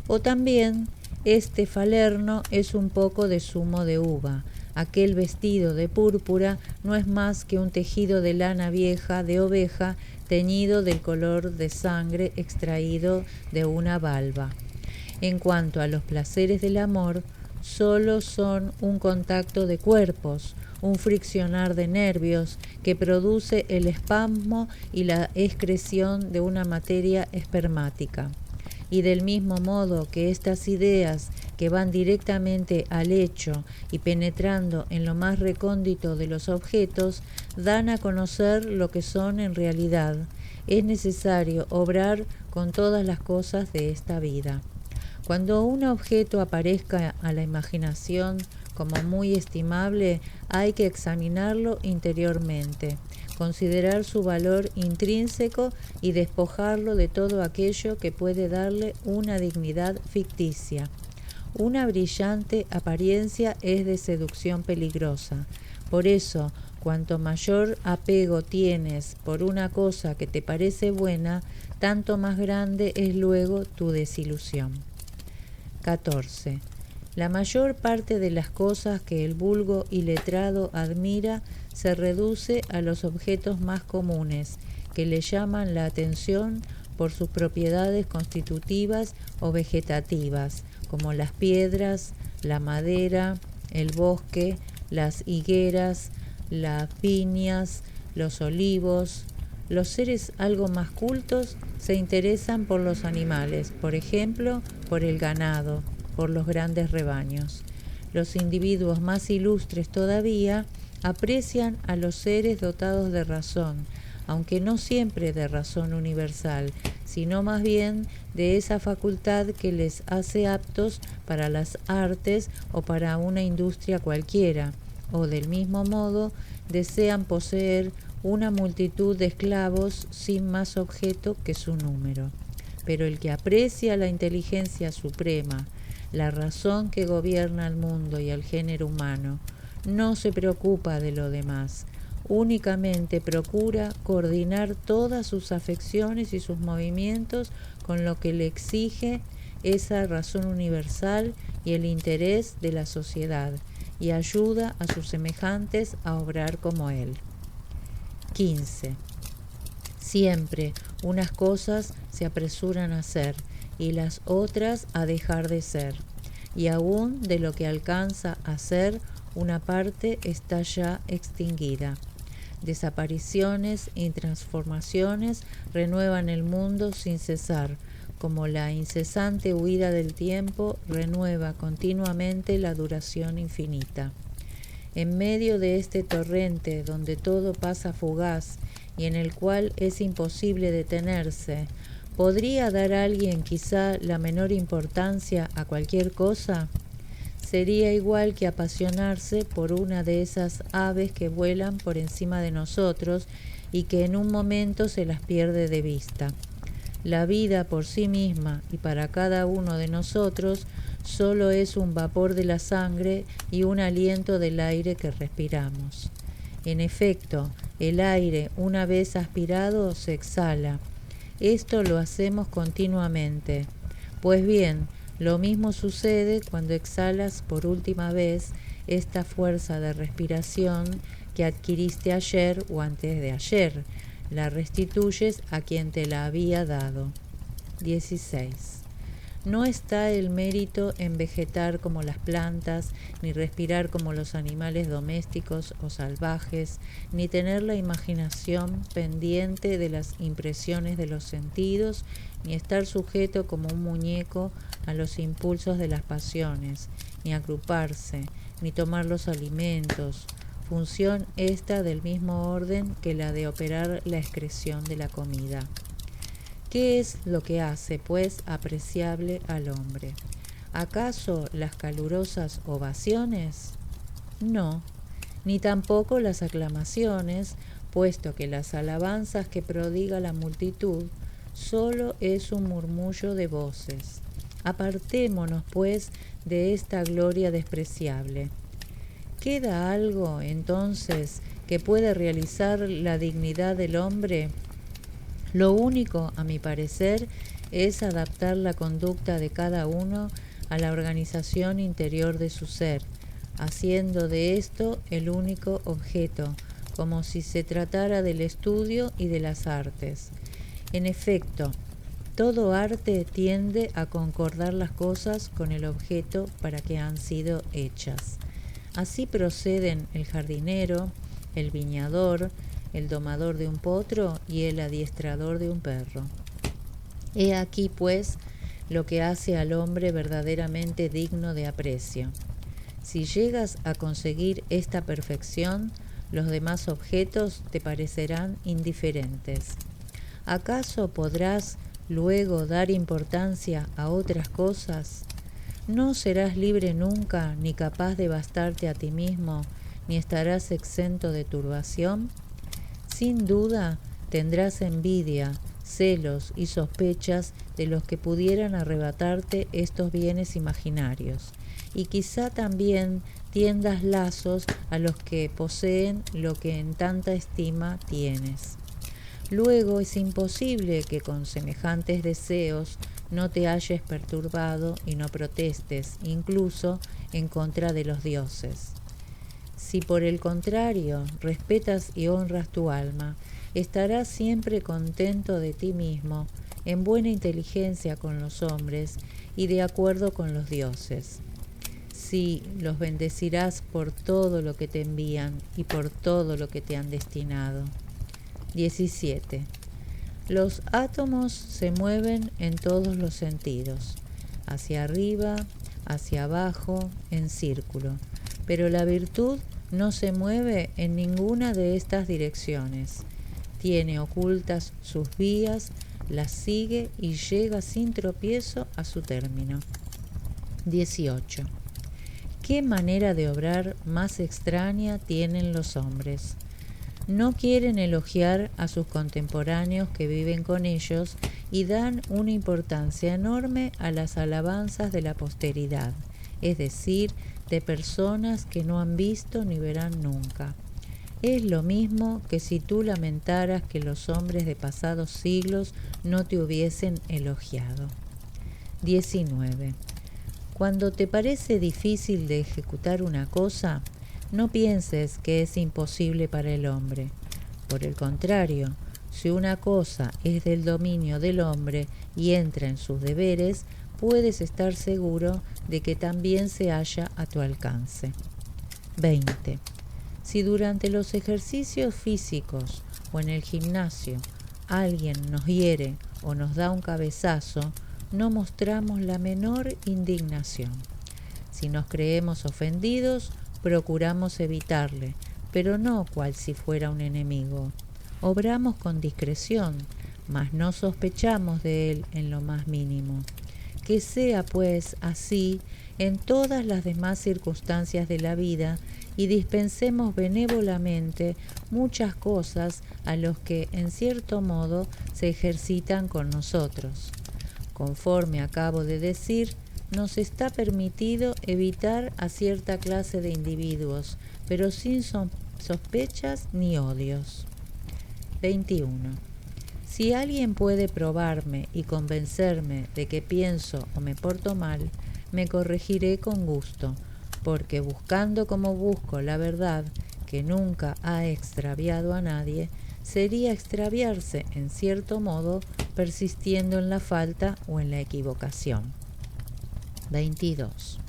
o también este falerno es un poco de zumo de uva, Aquel vestido de púrpura no es más que un tejido de lana vieja de oveja teñido del color de sangre extraído de una valva. En cuanto a los placeres del amor, solo son un contacto de cuerpos, un friccionar de nervios que produce el espasmo y la excreción de una materia espermática. Y del mismo modo que estas ideas que van directamente al hecho y penetrando en lo más recóndito de los objetos, dan a conocer lo que son en realidad, es necesario obrar con todas las cosas de esta vida. Cuando un objeto aparezca a la imaginación como muy estimable, hay que examinarlo interiormente, considerar su valor intrínseco y despojarlo de todo aquello que puede darle una dignidad ficticia. Una brillante apariencia es de seducción peligrosa. Por eso, cuanto mayor apego tienes por una cosa que te parece buena, tanto más grande es luego tu desilusión. 14. La mayor parte de las cosas que el vulgo iletrado admira se reduce a los objetos más comunes, que le llaman la atención por sus propiedades constitutivas o vegetativas, como las piedras, la madera, el bosque, las higueras, las viñas, los olivos. Los seres algo más cultos se interesan por los animales, por ejemplo, por el ganado, por los grandes rebaños. Los individuos más ilustres todavía aprecian a los seres dotados de razón, aunque no siempre de razón universal, sino más bien de esa facultad que les hace aptos para las artes o para una industria cualquiera, o del mismo modo desean poseer una multitud de esclavos sin más objeto que su número. Pero el que aprecia la inteligencia suprema, la razón que gobierna al mundo y al género humano, no se preocupa de lo demás, únicamente procura coordinar todas sus afecciones y sus movimientos con lo que le exige esa razón universal y el interés de la sociedad, y ayuda a sus semejantes a obrar como él. 15. Siempre unas cosas se apresuran a hacer y las otras a dejar de ser, y aún de lo que alcanza a ser, una parte está ya extinguida. Desapariciones y transformaciones renuevan el mundo sin cesar, como la incesante huida del tiempo renueva continuamente la duración infinita. En medio de este torrente donde todo pasa fugaz y en el cual es imposible detenerse, ¿podría dar alguien quizá la menor importancia a cualquier cosa? Sería igual que apasionarse por una de esas aves que vuelan por encima de nosotros y que en un momento se las pierde de vista. La vida por sí misma y para cada uno de nosotros solo es un vapor de la sangre y un aliento del aire que respiramos. En efecto, el aire, una vez aspirado, se exhala. Esto lo hacemos continuamente. Pues bien, lo mismo sucede cuando exhalas por última vez esta fuerza de respiración que adquiriste ayer o antes de ayer. La restituyes a quien te la había dado. 16. No está el mérito en vegetar como las plantas, ni respirar como los animales domésticos o salvajes, ni tener la imaginación pendiente de las impresiones de los sentidos, ni estar sujeto como un muñeco a los impulsos de las pasiones, ni agruparse, ni tomar los alimentos, función esta del mismo orden que la de operar la excreción de la comida. ¿Qué es lo que hace, pues, apreciable al hombre? ¿Acaso las calurosas ovaciones? No, ni tampoco las aclamaciones, puesto que las alabanzas que prodiga la multitud solo es un murmullo de voces. Apartémonos, pues, de esta gloria despreciable. ¿Queda algo, entonces, que pueda realizar la dignidad del hombre? Lo único, a mi parecer, es adaptar la conducta de cada uno a la organización interior de su ser, haciendo de esto el único objeto, como si se tratara del estudio y de las artes. En efecto, todo arte tiende a concordar las cosas con el objeto para que han sido hechas. Así proceden el jardinero, el viñador, el domador de un potro y el adiestrador de un perro. He aquí, pues, lo que hace al hombre verdaderamente digno de aprecio. Si llegas a conseguir esta perfección, los demás objetos te parecerán indiferentes. ¿Acaso podrás luego dar importancia a otras cosas? No serás libre nunca, ni capaz de bastarte a ti mismo, ni estarás exento de turbación. Sin duda tendrás envidia, celos y sospechas de los que pudieran arrebatarte estos bienes imaginarios, y quizá también tiendas lazos a los que poseen lo que en tanta estima tienes. Luego es imposible que con semejantes deseos no te halles perturbado y no protestes, incluso en contra de los dioses. Si por el contrario respetas y honras tu alma, estarás siempre contento de ti mismo, en buena inteligencia con los hombres y de acuerdo con los dioses. Sí, los bendecirás por todo lo que te envían y por todo lo que te han destinado. 17. Los átomos se mueven en todos los sentidos, hacia arriba, hacia abajo, en círculo, pero la virtud no se mueve en ninguna de estas direcciones. Tiene ocultas sus vías, las sigue y llega sin tropiezo a su término. 18. ¿Qué manera de obrar más extraña tienen los hombres? No quieren elogiar a sus contemporáneos que viven con ellos y dan una importancia enorme a las alabanzas de la posteridad, es decir, de personas que no han visto ni verán nunca. Es lo mismo que si tú lamentaras que los hombres de pasados siglos no te hubiesen elogiado. 19. Cuando te parece difícil de ejecutar una cosa, no pienses que es imposible para el hombre. Por el contrario, si una cosa es del dominio del hombre y entra en sus deberes, puedes estar seguro de que también se halla a tu alcance. 20. Si durante los ejercicios físicos o en el gimnasio alguien nos hiere o nos da un cabezazo, no mostramos la menor indignación. Si nos creemos ofendidos, procuramos evitarle, pero no cual si fuera un enemigo. Obramos con discreción, mas no sospechamos de él en lo más mínimo. Que sea, pues, así en todas las demás circunstancias de la vida y dispensemos benévolamente muchas cosas a los que, en cierto modo, se ejercitan con nosotros. Conforme acabo de decir, nos está permitido evitar a cierta clase de individuos, pero sin sospechas ni odios. 21. Si alguien puede probarme y convencerme de que pienso o me porto mal, me corregiré con gusto, porque buscando como busco la verdad, que nunca ha extraviado a nadie, sería extraviarse, en cierto modo, persistiendo en la falta o en la equivocación. 22.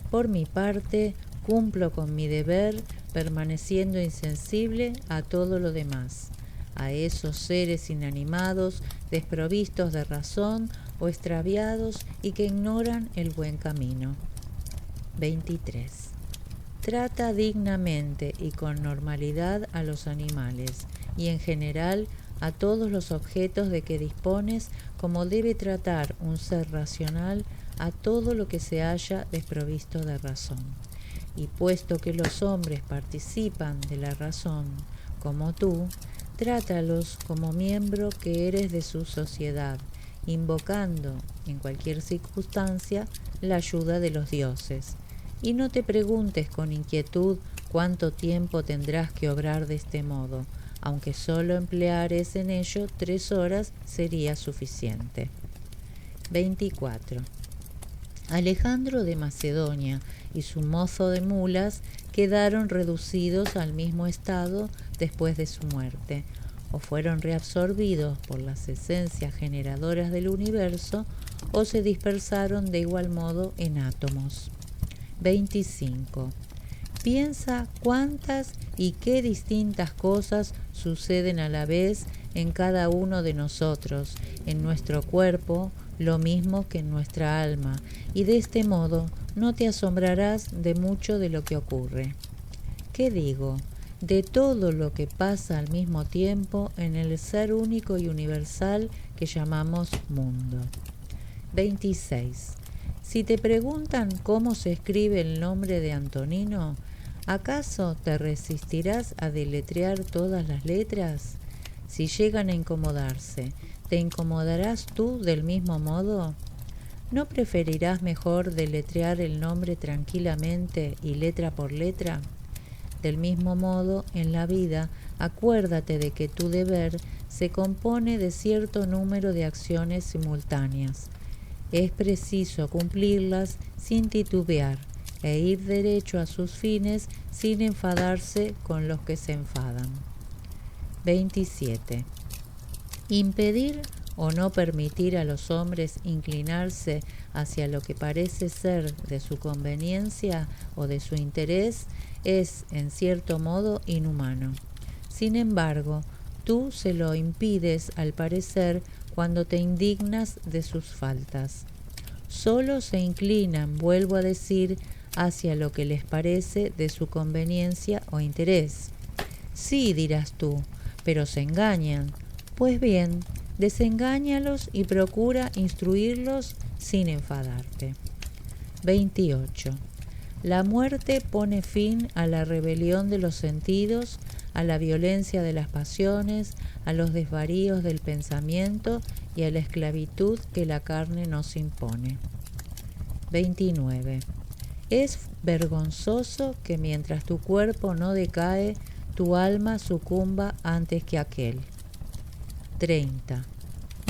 Por mi parte, cumplo con mi deber permaneciendo insensible a todo lo demás, a esos seres inanimados, desprovistos de razón o extraviados y que ignoran el buen camino. 23. Trata dignamente y con normalidad a los animales y en general a todos los objetos de que dispones, como debe tratar un ser racional a todo lo que se halla desprovisto de razón. Y puesto que los hombres participan de la razón, como tú, trátalos como miembro que eres de su sociedad, invocando en cualquier circunstancia la ayuda de los dioses. Y no te preguntes con inquietud cuánto tiempo tendrás que obrar de este modo, aunque solo empleares en ello 3 horas sería suficiente. 24. Alejandro de Macedonia y su mozo de mulas quedaron reducidos al mismo estado después de su muerte, o fueron reabsorbidos por las esencias generadoras del universo, o se dispersaron de igual modo en átomos. 25. Piensa cuántas y qué distintas cosas suceden a la vez en cada uno de nosotros, en nuestro cuerpo, lo mismo que en nuestra alma, y de este modo no te asombrarás de mucho de lo que ocurre. ¿Qué digo? De todo lo que pasa al mismo tiempo en el ser único y universal que llamamos mundo. 26. Si te preguntan cómo se escribe el nombre de Antonino, ¿acaso te resistirás a deletrear todas las letras? Si llegan a incomodarse, ¿te incomodarás tú del mismo modo? ¿No preferirás mejor deletrear el nombre tranquilamente y letra por letra? Del mismo modo, en la vida, acuérdate de que tu deber se compone de cierto número de acciones simultáneas. Es preciso cumplirlas sin titubear e ir derecho a sus fines sin enfadarse con los que se enfadan. 27. Impedir o no permitir a los hombres inclinarse hacia lo que parece ser de su conveniencia o de su interés es, en cierto modo, inhumano. Sin embargo, tú se lo impides al parecer cuando te indignas de sus faltas. Solo se inclinan, vuelvo a decir, hacia lo que les parece de su conveniencia o interés. Sí, dirás tú, pero se engañan. Pues bien, desengáñalos y procura instruirlos sin enfadarte. 28. La muerte pone fin a la rebelión de los sentidos, a la violencia de las pasiones, a los desvaríos del pensamiento y a la esclavitud que la carne nos impone. 29. Es vergonzoso que mientras tu cuerpo no decae, tu alma sucumba antes que aquel. 30.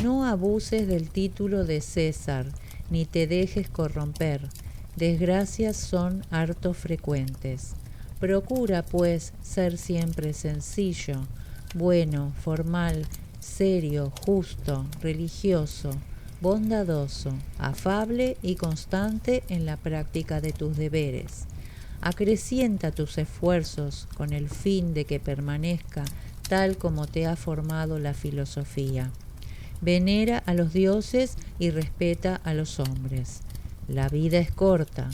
No abuses del título de César, ni te dejes corromper. Desgracias son harto frecuentes. Procura, pues, ser siempre sencillo, bueno, formal, serio, justo, religioso, bondadoso, afable y constante en la práctica de tus deberes. Acrecienta tus esfuerzos con el fin de que permanezca tal como te ha formado la filosofía. Venera a los dioses y respeta a los hombres. La vida es corta.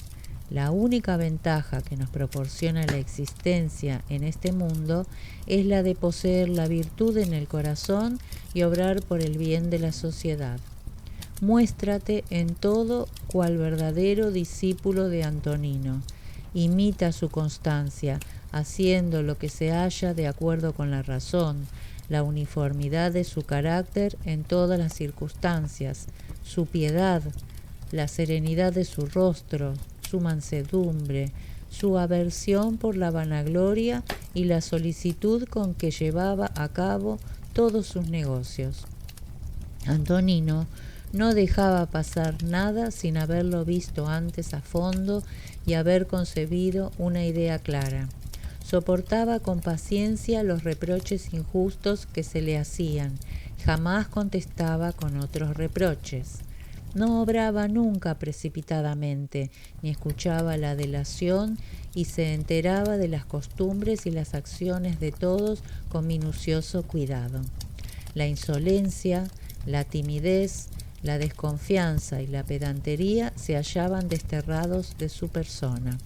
La única ventaja que nos proporciona la existencia en este mundo es la de poseer la virtud en el corazón y obrar por el bien de la sociedad. Muéstrate en todo cual verdadero discípulo de Antonino. Imita su constancia, haciendo lo que se halla de acuerdo con la razón, la uniformidad de su carácter en todas las circunstancias, su piedad, la serenidad de su rostro, su mansedumbre, su aversión por la vanagloria y la solicitud con que llevaba a cabo todos sus negocios. Antonino no dejaba pasar nada sin haberlo visto antes a fondo y haber concebido una idea clara. Soportaba con paciencia los reproches injustos que se le hacían, jamás contestaba con otros reproches. No obraba nunca precipitadamente, ni escuchaba la delación y se enteraba de las costumbres y las acciones de todos con minucioso cuidado. La insolencia, la timidez, la desconfianza y la pedantería se hallaban desterrados de su persona.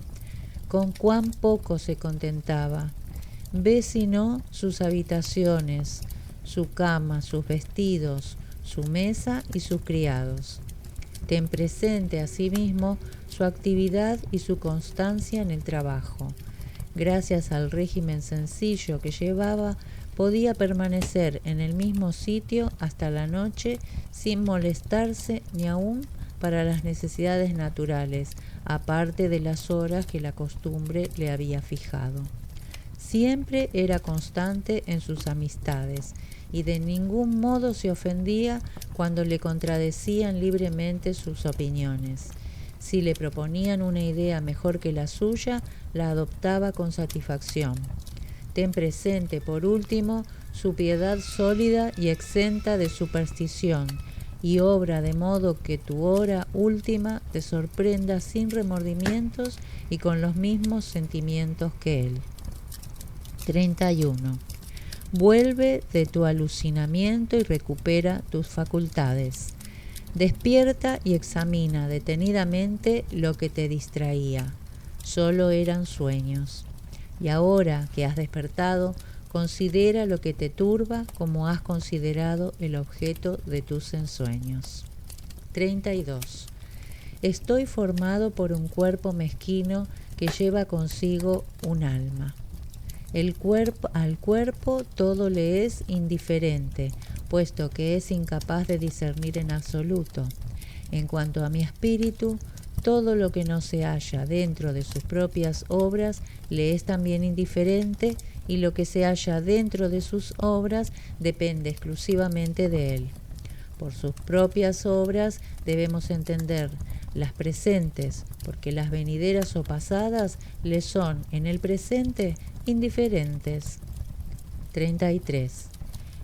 Con cuán poco se contentaba. Ve si no sus habitaciones, su cama, sus vestidos, su mesa y sus criados. Ten presente asimismo su actividad y su constancia en el trabajo. Gracias al régimen sencillo que llevaba, podía permanecer en el mismo sitio hasta la noche sin molestarse ni aun para las necesidades naturales, aparte de las horas que la costumbre le había fijado. Siempre era constante en sus amistades y de ningún modo se ofendía cuando le contradecían libremente sus opiniones. Si le proponían una idea mejor que la suya, la adoptaba con satisfacción. Ten presente, por último, su piedad sólida y exenta de superstición, y obra de modo que tu hora última te sorprenda sin remordimientos y con los mismos sentimientos que él. 31. Vuelve de tu alucinamiento y recupera tus facultades. Despierta y examina detenidamente lo que te distraía. Solo eran sueños. Y ahora que has despertado, considera lo que te turba como has considerado el objeto de tus ensueños. 32. Estoy formado por un cuerpo mezquino que lleva consigo un alma. Al cuerpo todo le es indiferente, puesto que es incapaz de discernir en absoluto. En cuanto a mi espíritu, todo lo que no se halla dentro de sus propias obras le es también indiferente, y lo que se halla dentro de sus obras depende exclusivamente de él. Por sus propias obras debemos entender las presentes, porque las venideras o pasadas le son en el presente indiferentes. 33.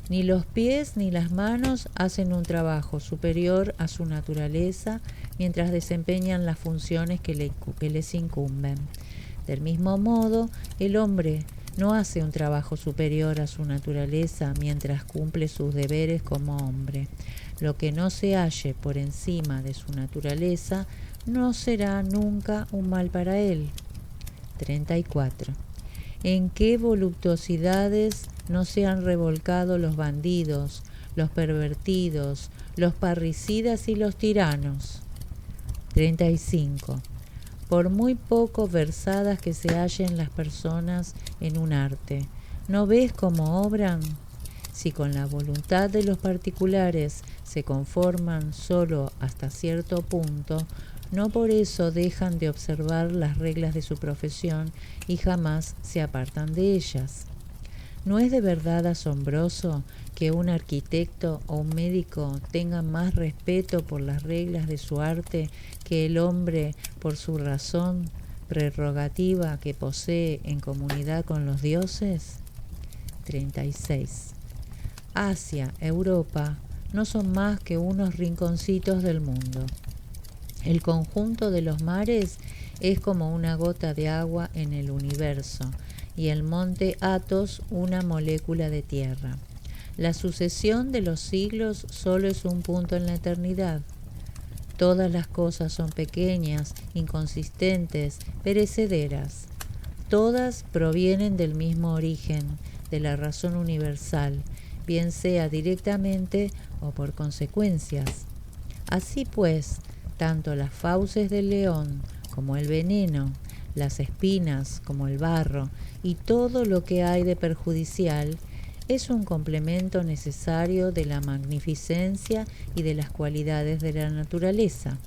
Ni los pies ni las manos hacen un trabajo superior a su naturaleza mientras desempeñan las funciones que les incumben. Del mismo modo, el hombre no hace un trabajo superior a su naturaleza mientras cumple sus deberes como hombre. Lo que no se halle por encima de su naturaleza no será nunca un mal para él. 34. ¿En qué voluptuosidades no se han revolcado los bandidos, los pervertidos, los parricidas y los tiranos? 35. Por muy poco versadas que se hallen las personas en un arte, ¿no ves cómo obran? Si con la voluntad de los particulares se conforman solo hasta cierto punto, no por eso dejan de observar las reglas de su profesión y jamás se apartan de ellas. ¿No es de verdad asombroso que un arquitecto o un médico tenga más respeto por las reglas de su arte que el hombre por su razón prerrogativa que posee en comunidad con los dioses? 36. Asia, Europa, no son más que unos rinconcitos del mundo. El conjunto de los mares es como una gota de agua en el universo, y el monte Athos una molécula de tierra. La sucesión de los siglos solo es un punto en la eternidad. Todas las cosas son pequeñas, inconsistentes, perecederas. Todas provienen del mismo origen, de la razón universal, bien sea directamente o por consecuencias. Así pues, tanto las fauces del león como el veneno, las espinas como el barro y todo lo que hay de perjudicial es un complemento necesario de la magnificencia y de las cualidades de la naturaleza.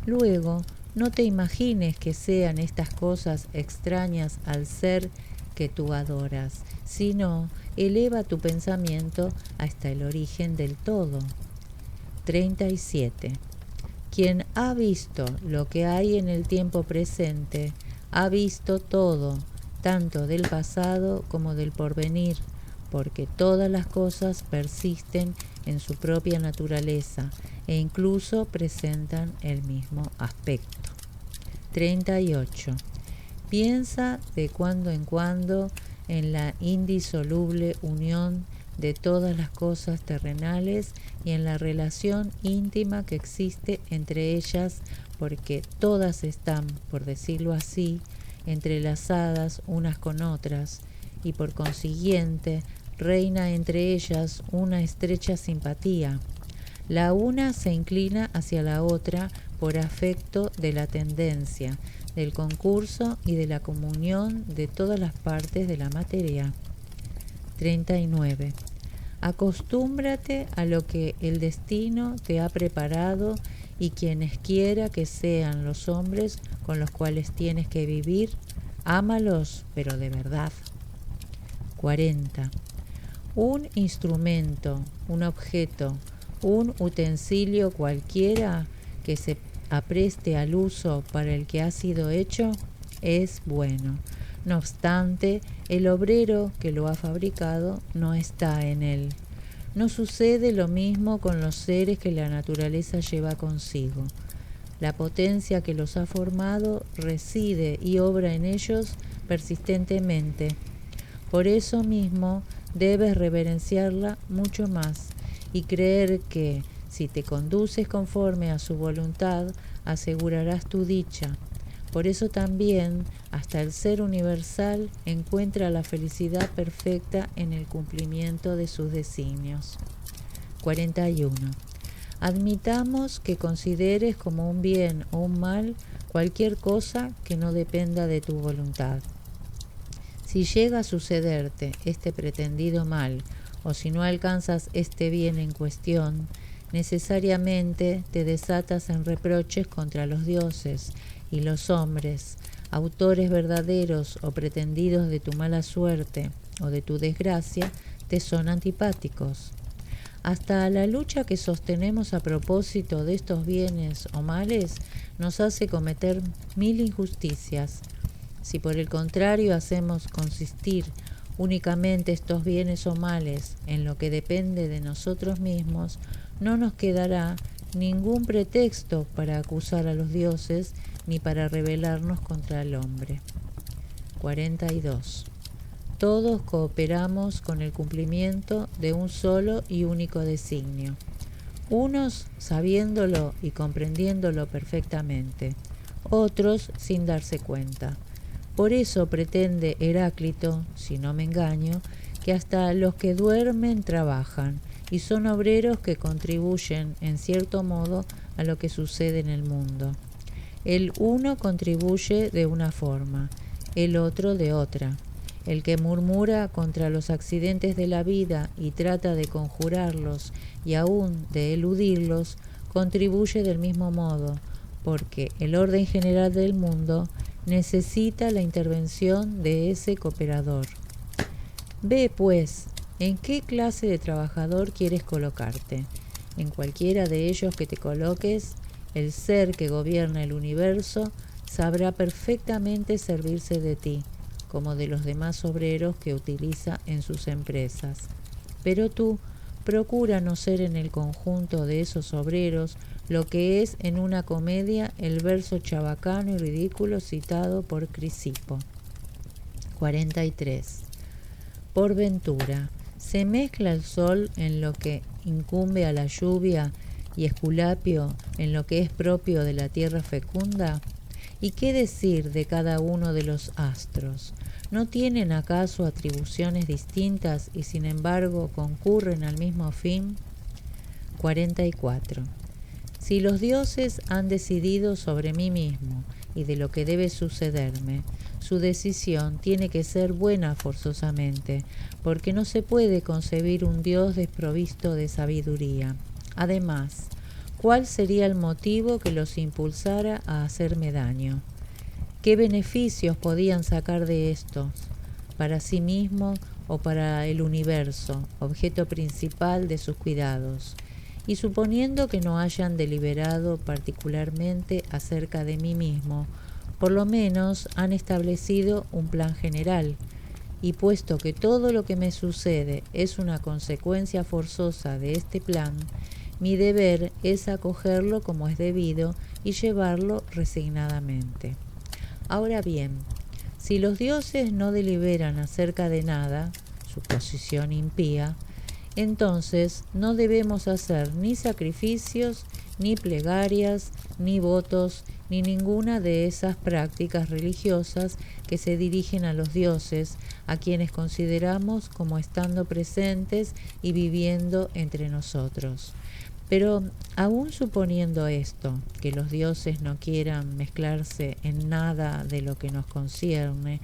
Luego, no te imagines que sean estas cosas extrañas al ser que tú adoras, sino eleva tu pensamiento hasta el origen del todo. 37. Quien ha visto lo que hay en el tiempo presente, ha visto todo, tanto del pasado como del porvenir, porque todas las cosas persisten en su propia naturaleza e incluso presentan el mismo aspecto. 38. Piensa de cuando en cuando en la indisoluble unión de todas las cosas terrenales y en la relación íntima que existe entre ellas, porque todas están, por decirlo así, entrelazadas unas con otras, y por consiguiente reina entre ellas una estrecha simpatía. La una se inclina hacia la otra por afecto de la tendencia, del concurso y de la comunión de todas las partes de la materia. 39. Acostúmbrate a lo que el destino te ha preparado y quienes quiera que sean los hombres con los cuales tienes que vivir, ámalos, pero de verdad. 40. Un instrumento, un objeto, un utensilio cualquiera que se apreste al uso para el que ha sido hecho, es bueno. No obstante, el obrero que lo ha fabricado no está en él. No sucede lo mismo con los seres que la naturaleza lleva consigo. La potencia que los ha formado reside y obra en ellos persistentemente. Por eso mismo debes reverenciarla mucho más y creer que, si te conduces conforme a su voluntad, asegurarás tu dicha. Por eso también, hasta el ser universal encuentra la felicidad perfecta en el cumplimiento de sus designios. 41. Admitamos que consideres como un bien o un mal cualquier cosa que no dependa de tu voluntad. Si llega a sucederte este pretendido mal, o si no alcanzas este bien en cuestión, necesariamente te desatas en reproches contra los dioses y los hombres, autores verdaderos o pretendidos de tu mala suerte o de tu desgracia, te son antipáticos. Hasta la lucha que sostenemos a propósito de estos bienes o males nos hace cometer 1000 injusticias. Si por el contrario hacemos consistir únicamente estos bienes o males en lo que depende de nosotros mismos, no nos quedará ningún pretexto para acusar a los dioses ni para rebelarnos contra el hombre. 42. Todos cooperamos con el cumplimiento de un solo y único designio, unos sabiéndolo y comprendiéndolo perfectamente, otros sin darse cuenta. Por eso pretende Heráclito, si no me engaño, que hasta los que duermen trabajan y son obreros que contribuyen en cierto modo a lo que sucede en el mundo. El uno contribuye de una forma, el otro de otra. El que murmura contra los accidentes de la vida y trata de conjurarlos y aún de eludirlos, contribuye del mismo modo, porque el orden general del mundo necesita la intervención de ese cooperador. Ve, pues, en qué clase de trabajador quieres colocarte. En cualquiera de ellos que te coloques, el ser que gobierna el universo sabrá perfectamente servirse de ti, como de los demás obreros que utiliza en sus empresas. Pero tú procura no ser en el conjunto de esos obreros lo que es en una comedia el verso chabacano y ridículo citado por Crisipo. 43. Por ventura, ¿se mezcla el sol en lo que incumbe a la lluvia y Esculapio en lo que es propio de la tierra fecunda? ¿Y qué decir de cada uno de los astros? ¿No tienen acaso atribuciones distintas y sin embargo concurren al mismo fin? 44. Si los dioses han decidido sobre mí mismo y de lo que debe sucederme, su decisión tiene que ser buena forzosamente, porque no se puede concebir un Dios desprovisto de sabiduría. Además, ¿cuál sería el motivo que los impulsara a hacerme daño? ¿Qué beneficios podían sacar de estos, para sí mismo o para el universo, objeto principal de sus cuidados? Y suponiendo que no hayan deliberado particularmente acerca de mí mismo, por lo menos han establecido un plan general, y puesto que todo lo que me sucede es una consecuencia forzosa de este plan, mi deber es acogerlo como es debido y llevarlo resignadamente. Ahora bien, si los dioses no deliberan acerca de nada, su posición impía, entonces no debemos hacer ni sacrificios, ni plegarias, ni votos, ni ninguna de esas prácticas religiosas que se dirigen a los dioses, a quienes consideramos como estando presentes y viviendo entre nosotros. Pero aún suponiendo esto, que los dioses no quieran mezclarse en nada de lo que nos concierne,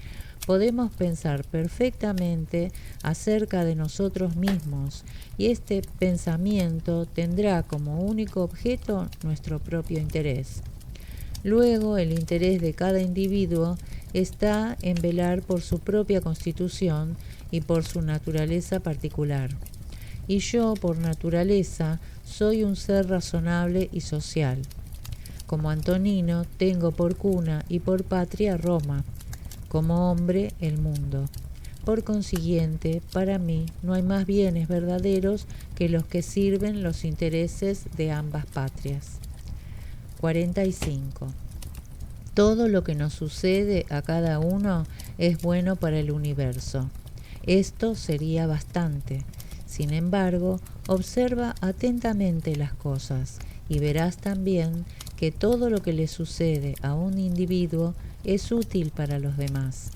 podemos pensar perfectamente acerca de nosotros mismos, y este pensamiento tendrá como único objeto nuestro propio interés. Luego, el interés de cada individuo está en velar por su propia constitución y por su naturaleza particular. Y yo, por naturaleza, soy un ser razonable y social. Como Antonino, tengo por cuna y por patria Roma, como hombre el mundo. Por consiguiente, para mí no hay más bienes verdaderos que los que sirven los intereses de ambas patrias. 45. Todo lo que nos sucede a cada uno es bueno para el universo. Esto sería bastante. Sin embargo, observa atentamente las cosas y verás también que todo lo que le sucede a un individuo es útil para los demás.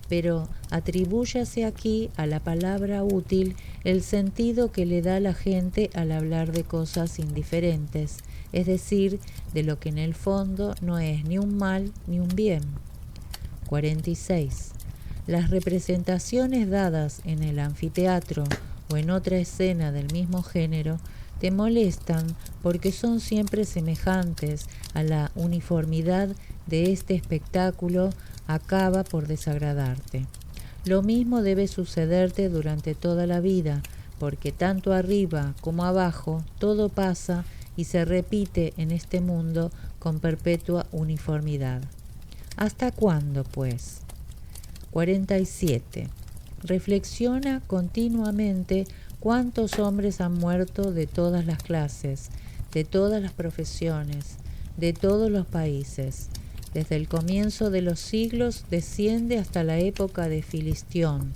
Pero atribúyase aquí a la palabra útil el sentido que le da la gente al hablar de cosas indiferentes, es decir, de lo que en el fondo no es ni un mal ni un bien. 46. Las representaciones dadas en el anfiteatro o en otra escena del mismo género te molestan porque son siempre semejantes a la uniformidad de este espectáculo, acaba por desagradarte. Lo mismo debe sucederte durante toda la vida, porque tanto arriba como abajo todo pasa y se repite en este mundo con perpetua uniformidad. ¿Hasta cuándo, pues? 47. Reflexiona continuamente cuántos hombres han muerto de todas las clases, de todas las profesiones, de todos los países. Desde el comienzo de los siglos desciende hasta la época de Filistión,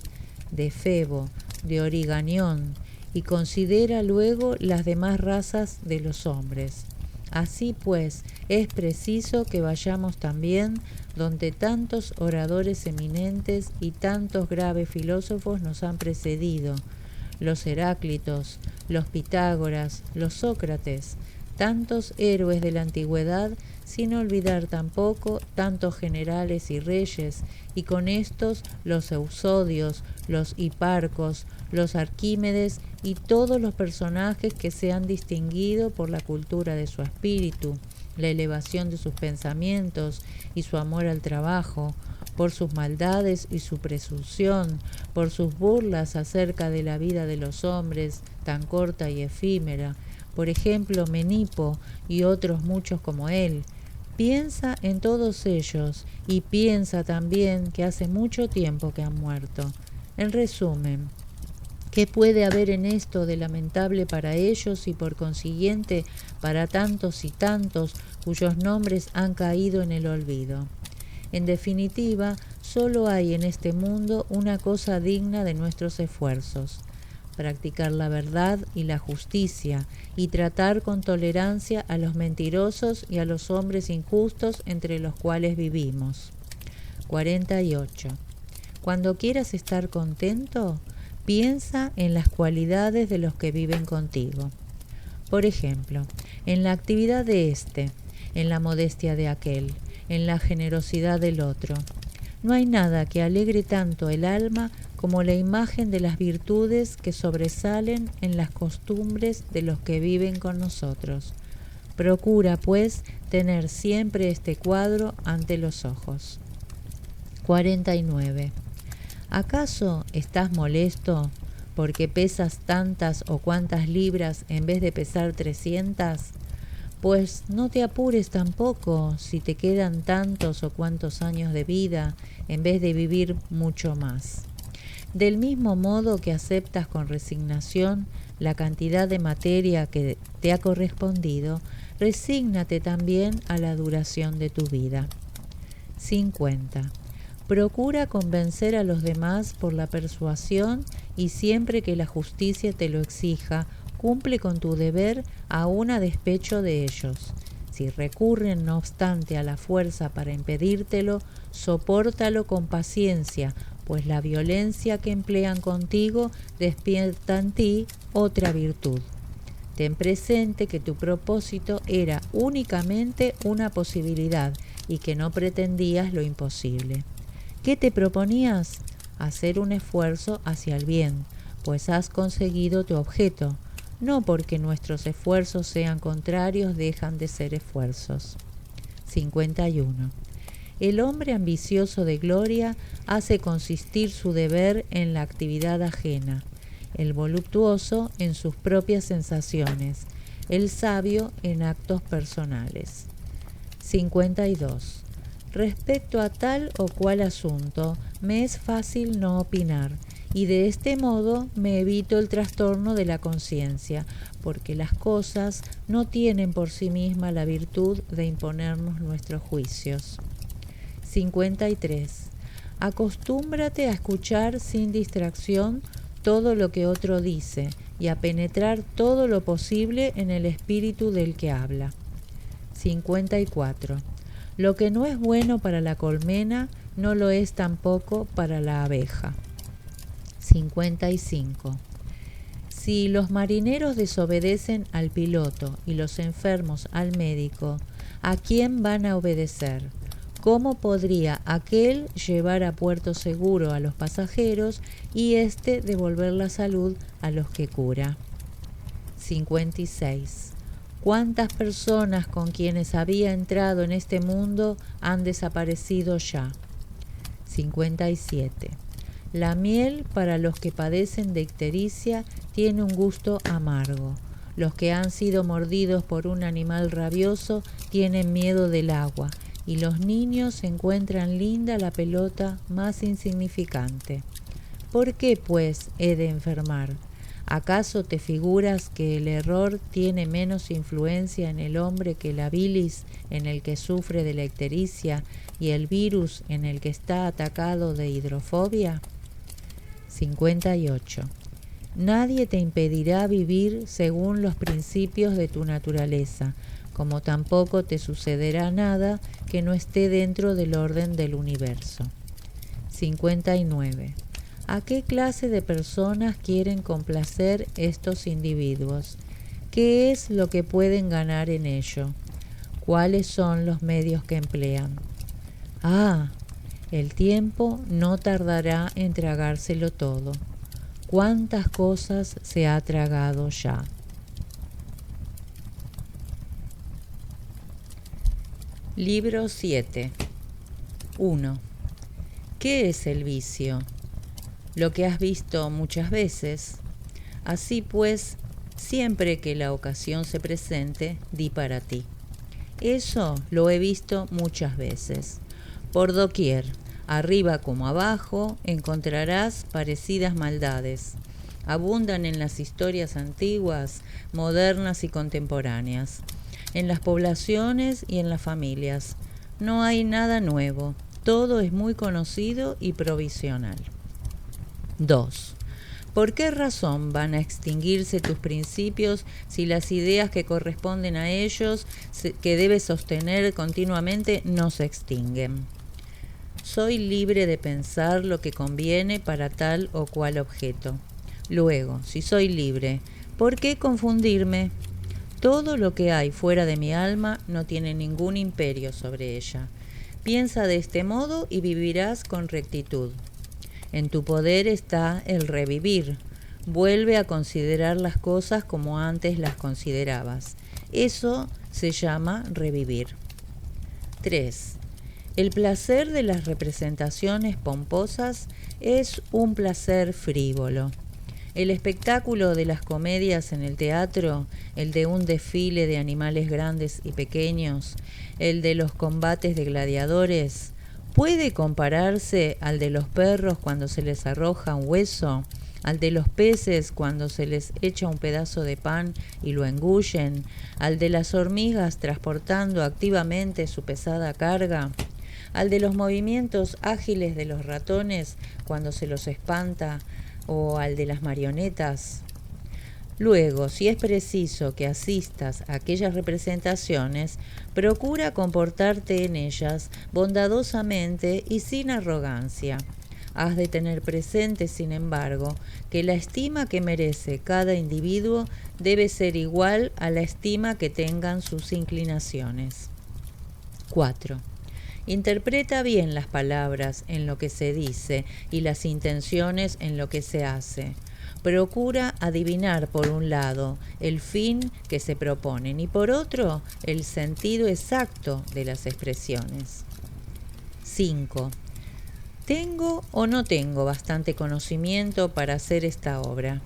de Febo, de Origanión, y considera luego las demás razas de los hombres. Así pues, es preciso que vayamos también donde tantos oradores eminentes y tantos graves filósofos nos han precedido, los Heráclitos, los Pitágoras, los Sócrates, tantos héroes de la antigüedad, sin olvidar tampoco tantos generales y reyes, y con estos los Eusodios, los Hiparcos, los Arquímedes y todos los personajes que se han distinguido por la cultura de su espíritu, la elevación de sus pensamientos y su amor al trabajo, por sus maldades y su presunción, por sus burlas acerca de la vida de los hombres, tan corta y efímera, por ejemplo Menipo y otros muchos como él. Piensa en todos ellos y piensa también que hace mucho tiempo que han muerto. En resumen, ¿qué puede haber en esto de lamentable para ellos y por consiguiente para tantos y tantos cuyos nombres han caído en el olvido? En definitiva, solo hay en este mundo una cosa digna de nuestros esfuerzos: practicar la verdad y la justicia y tratar con tolerancia a los mentirosos y a los hombres injustos entre los cuales vivimos. 48. Cuando quieras estar contento, piensa en las cualidades de los que viven contigo. Por ejemplo, en la actividad de éste, en la modestia de aquel, en la generosidad del otro. No hay nada que alegre tanto el alma como la imagen de las virtudes que sobresalen en las costumbres de los que viven con nosotros. Procura, pues, tener siempre este cuadro ante los ojos. 49. ¿Acaso estás molesto porque pesas tantas o cuantas libras en vez de pesar 300? Pues no te apures tampoco si te quedan tantos o cuantos años de vida en vez de vivir mucho más. Del mismo modo que aceptas con resignación la cantidad de materia que te ha correspondido, resígnate también a la duración de tu vida. 50. Procura convencer a los demás por la persuasión y siempre que la justicia te lo exija, cumple con tu deber aún a despecho de ellos. Si recurren no obstante a la fuerza para impedírtelo, sopórtalo con paciencia, pues la violencia que emplean contigo despierta en ti otra virtud. Ten presente que tu propósito era únicamente una posibilidad y que no pretendías lo imposible. ¿Qué te proponías? Hacer un esfuerzo hacia el bien, pues has conseguido tu objeto. No porque nuestros esfuerzos sean contrarios dejan de ser esfuerzos. 51. El hombre ambicioso de gloria hace consistir su deber en la actividad ajena, el voluptuoso en sus propias sensaciones, el sabio en actos personales. 52. Respecto a tal o cual asunto, me es fácil no opinar, y de este modo me evito el trastorno de la conciencia, porque las cosas no tienen por sí misma la virtud de imponernos nuestros juicios. 53. Acostúmbrate a escuchar sin distracción todo lo que otro dice y a penetrar todo lo posible en el espíritu del que habla. 54. Lo que no es bueno para la colmena no lo es tampoco para la abeja. 55. Si los marineros desobedecen al piloto y los enfermos al médico, ¿a quién van a obedecer? ¿Cómo podría aquel llevar a puerto seguro a los pasajeros y éste devolver la salud a los que cura? 56. ¿Cuántas personas con quienes había entrado en este mundo han desaparecido ya? 57. La miel para los que padecen de ictericia tiene un gusto amargo. Los que han sido mordidos por un animal rabioso tienen miedo del agua, y los niños encuentran linda la pelota más insignificante. ¿Por qué, pues, he de enfermar? ¿Acaso te figuras que el error tiene menos influencia en el hombre que la bilis en el que sufre de la ictericia y el virus en el que está atacado de hidrofobia? 58. Nadie te impedirá vivir según los principios de tu naturaleza, como tampoco te sucederá nada que no esté dentro del orden del universo. 59. ¿A qué clase de personas quieren complacer estos individuos? ¿Qué es lo que pueden ganar en ello? ¿Cuáles son los medios que emplean? El tiempo no tardará en tragárselo todo. ¿Cuántas cosas se ha tragado ya? Libro 7. 1. ¿Qué es el vicio? Lo que has visto muchas veces. Así pues, siempre que la ocasión se presente, di para ti. Eso lo he visto muchas veces. Por doquier, arriba como abajo, encontrarás parecidas maldades. Abundan en las historias antiguas, modernas y contemporáneas, en las poblaciones y en las familias. No hay nada nuevo, todo es muy conocido y provisional. 2. ¿Por qué razón van a extinguirse tus principios si las ideas que corresponden a ellos, que debes sostener continuamente, no se extinguen? Soy libre de pensar lo que conviene para tal o cual objeto. Luego, si soy libre, ¿por qué confundirme? Todo lo que hay fuera de mi alma no tiene ningún imperio sobre ella. Piensa de este modo y vivirás con rectitud. En tu poder está el revivir. Vuelve a considerar las cosas como antes las considerabas. Eso se llama revivir. 3. El placer de las representaciones pomposas es un placer frívolo. El espectáculo de las comedias en el teatro, el de un desfile de animales grandes y pequeños, el de los combates de gladiadores, ¿puede compararse al de los perros cuando se les arroja un hueso, al de los peces cuando se les echa un pedazo de pan y lo engullen, al de las hormigas transportando activamente su pesada carga, al de los movimientos ágiles de los ratones cuando se los espanta, o al de las marionetas? Luego, si es preciso que asistas a aquellas representaciones, procura comportarte en ellas bondadosamente y sin arrogancia. Has de tener presente, sin embargo, que la estima que merece cada individuo debe ser igual a la estima que tengan sus inclinaciones. 4. Interpreta bien las palabras en lo que se dice y las intenciones en lo que se hace. Procura adivinar por un lado el fin que se proponen y por otro el sentido exacto de las expresiones. 5. ¿Tengo o no tengo bastante conocimiento para hacer esta obra?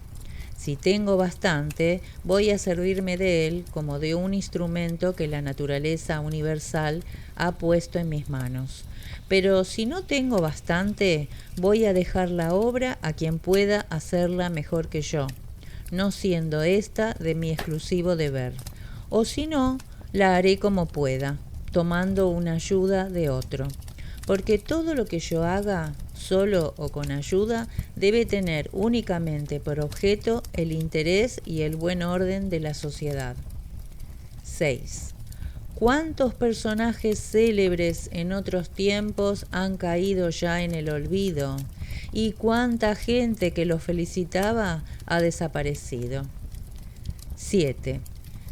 Si tengo bastante, voy a servirme de él como de un instrumento que la naturaleza universal ha puesto en mis manos. Pero si no tengo bastante, voy a dejar la obra a quien pueda hacerla mejor que yo, no siendo esta de mi exclusivo deber. O si no, la haré como pueda, tomando una ayuda de otro. Porque todo lo que yo haga, solo o con ayuda, debe tener únicamente por objeto el interés y el buen orden de la sociedad. 6. ¿Cuántos personajes célebres en otros tiempos han caído ya en el olvido? ¿Y cuánta gente que los felicitaba ha desaparecido? 7.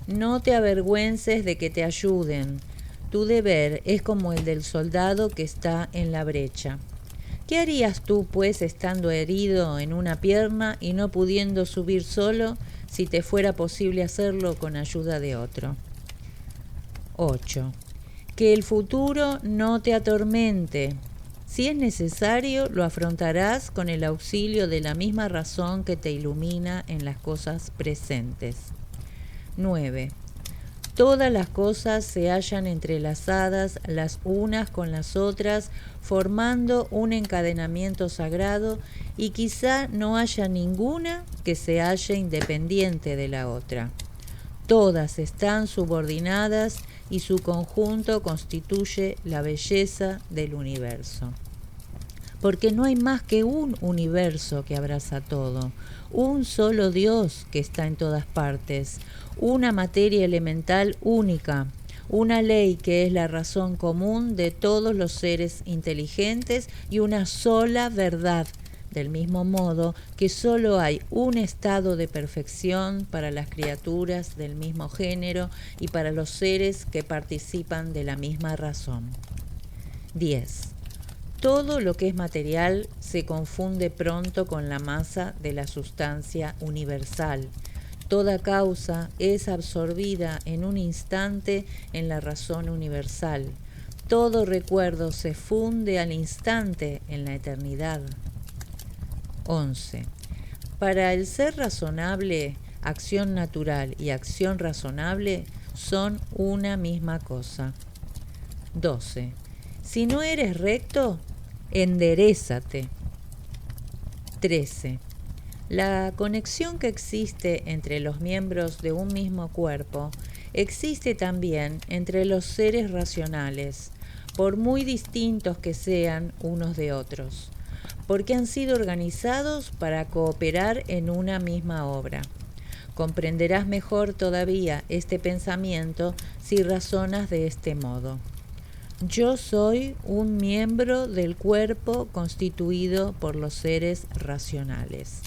No te avergüences de que te ayuden. Tu deber es como el del soldado que está en la brecha. ¿Qué harías tú, pues, estando herido en una pierna y no pudiendo subir solo, si te fuera posible hacerlo con ayuda de otro? 8. Que el futuro no te atormente. Si es necesario, lo afrontarás con el auxilio de la misma razón que te ilumina en las cosas presentes. 9. Todas las cosas se hallan entrelazadas las unas con las otras, formando un encadenamiento sagrado, y quizá no haya ninguna que se halle independiente de la otra. Todas están subordinadas y su conjunto constituye la belleza del universo. Porque no hay más que un universo que abraza todo, un solo Dios que está en todas partes, una materia elemental única, una ley que es la razón común de todos los seres inteligentes y una sola verdad, del mismo modo que solo hay un estado de perfección para las criaturas del mismo género y para los seres que participan de la misma razón. 10. Todo lo que es material se confunde pronto con la masa de la sustancia universal. Toda causa es absorbida en un instante en la razón universal. Todo recuerdo se funde al instante en la eternidad. 11. Para el ser razonable, acción natural y acción razonable son una misma cosa. 12. Si no eres recto, enderézate. 13. La conexión que existe entre los miembros de un mismo cuerpo existe también entre los seres racionales, por muy distintos que sean unos de otros, porque han sido organizados para cooperar en una misma obra. Comprenderás mejor todavía este pensamiento si razonas de este modo. Yo soy un miembro del cuerpo constituido por los seres racionales.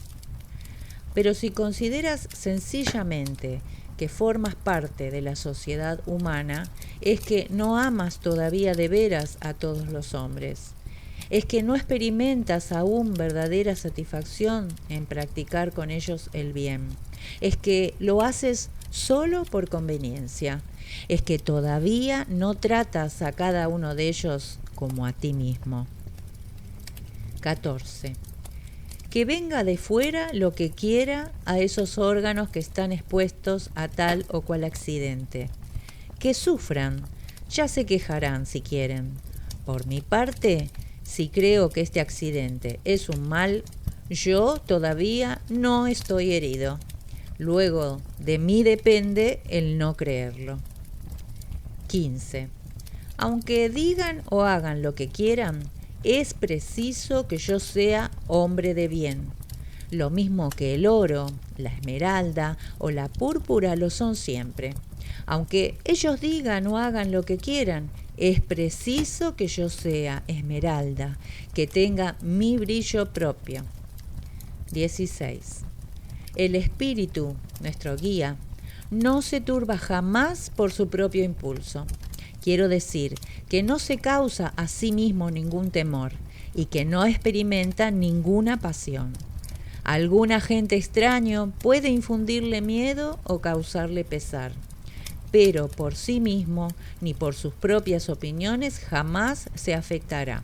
Pero si consideras sencillamente que formas parte de la sociedad humana, es que no amas todavía de veras a todos los hombres. Es que no experimentas aún verdadera satisfacción en practicar con ellos el bien. Es que lo haces solo por conveniencia. Es que todavía no tratas a cada uno de ellos como a ti mismo. 14. Que venga de fuera lo que quiera a esos órganos que están expuestos a tal o cual accidente. Que sufran, ya se quejarán si quieren. Por mi parte, si creo que este accidente es un mal, yo todavía no estoy herido. Luego, de mí depende el no creerlo. 15. Aunque digan o hagan lo que quieran, es preciso que yo sea hombre de bien. Lo mismo que el oro, la esmeralda o la púrpura lo son siempre. Aunque ellos digan o hagan lo que quieran, es preciso que yo sea esmeralda, que tenga mi brillo propio. 16. El espíritu, nuestro guía, no se turba jamás por su propio impulso. Quiero decir que no se causa a sí mismo ningún temor y que no experimenta ninguna pasión. Algún agente extraño puede infundirle miedo o causarle pesar, pero por sí mismo ni por sus propias opiniones jamás se afectará.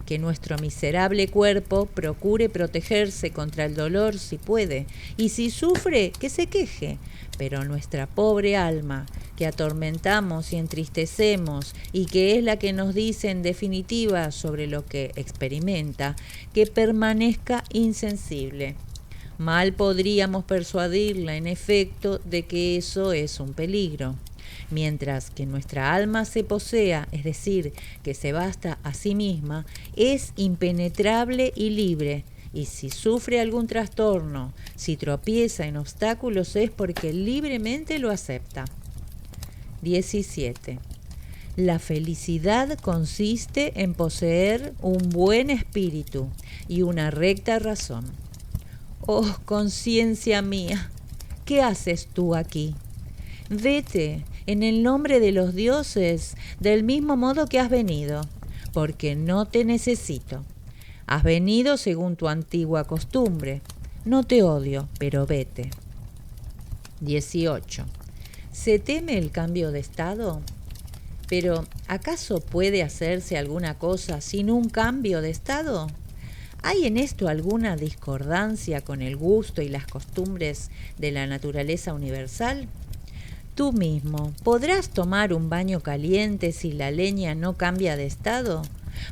que nuestro miserable cuerpo procure protegerse contra el dolor si puede, y si sufre, que se queje, pero nuestra pobre alma, que atormentamos y entristecemos, y que es la que nos dice en definitiva sobre lo que experimenta, que permanezca insensible. Mal podríamos persuadirla, en efecto, de que eso es un peligro. Mientras que nuestra alma se posea, es decir, que se basta a sí misma, es impenetrable y libre, y si sufre algún trastorno, si tropieza en obstáculos, es porque libremente lo acepta. 17. La felicidad consiste en poseer un buen espíritu y una recta razón. Oh, conciencia mía, ¿qué haces tú aquí? Vete en el nombre de los dioses del mismo modo que has venido, porque no te necesito. Has venido según tu antigua costumbre. No te odio, pero vete. 18. ¿Se teme el cambio de estado? Pero, ¿acaso puede hacerse alguna cosa sin un cambio de estado? ¿Hay en esto alguna discordancia con el gusto y las costumbres de la naturaleza universal? Tú mismo, ¿podrás tomar un baño caliente si la leña no cambia de estado?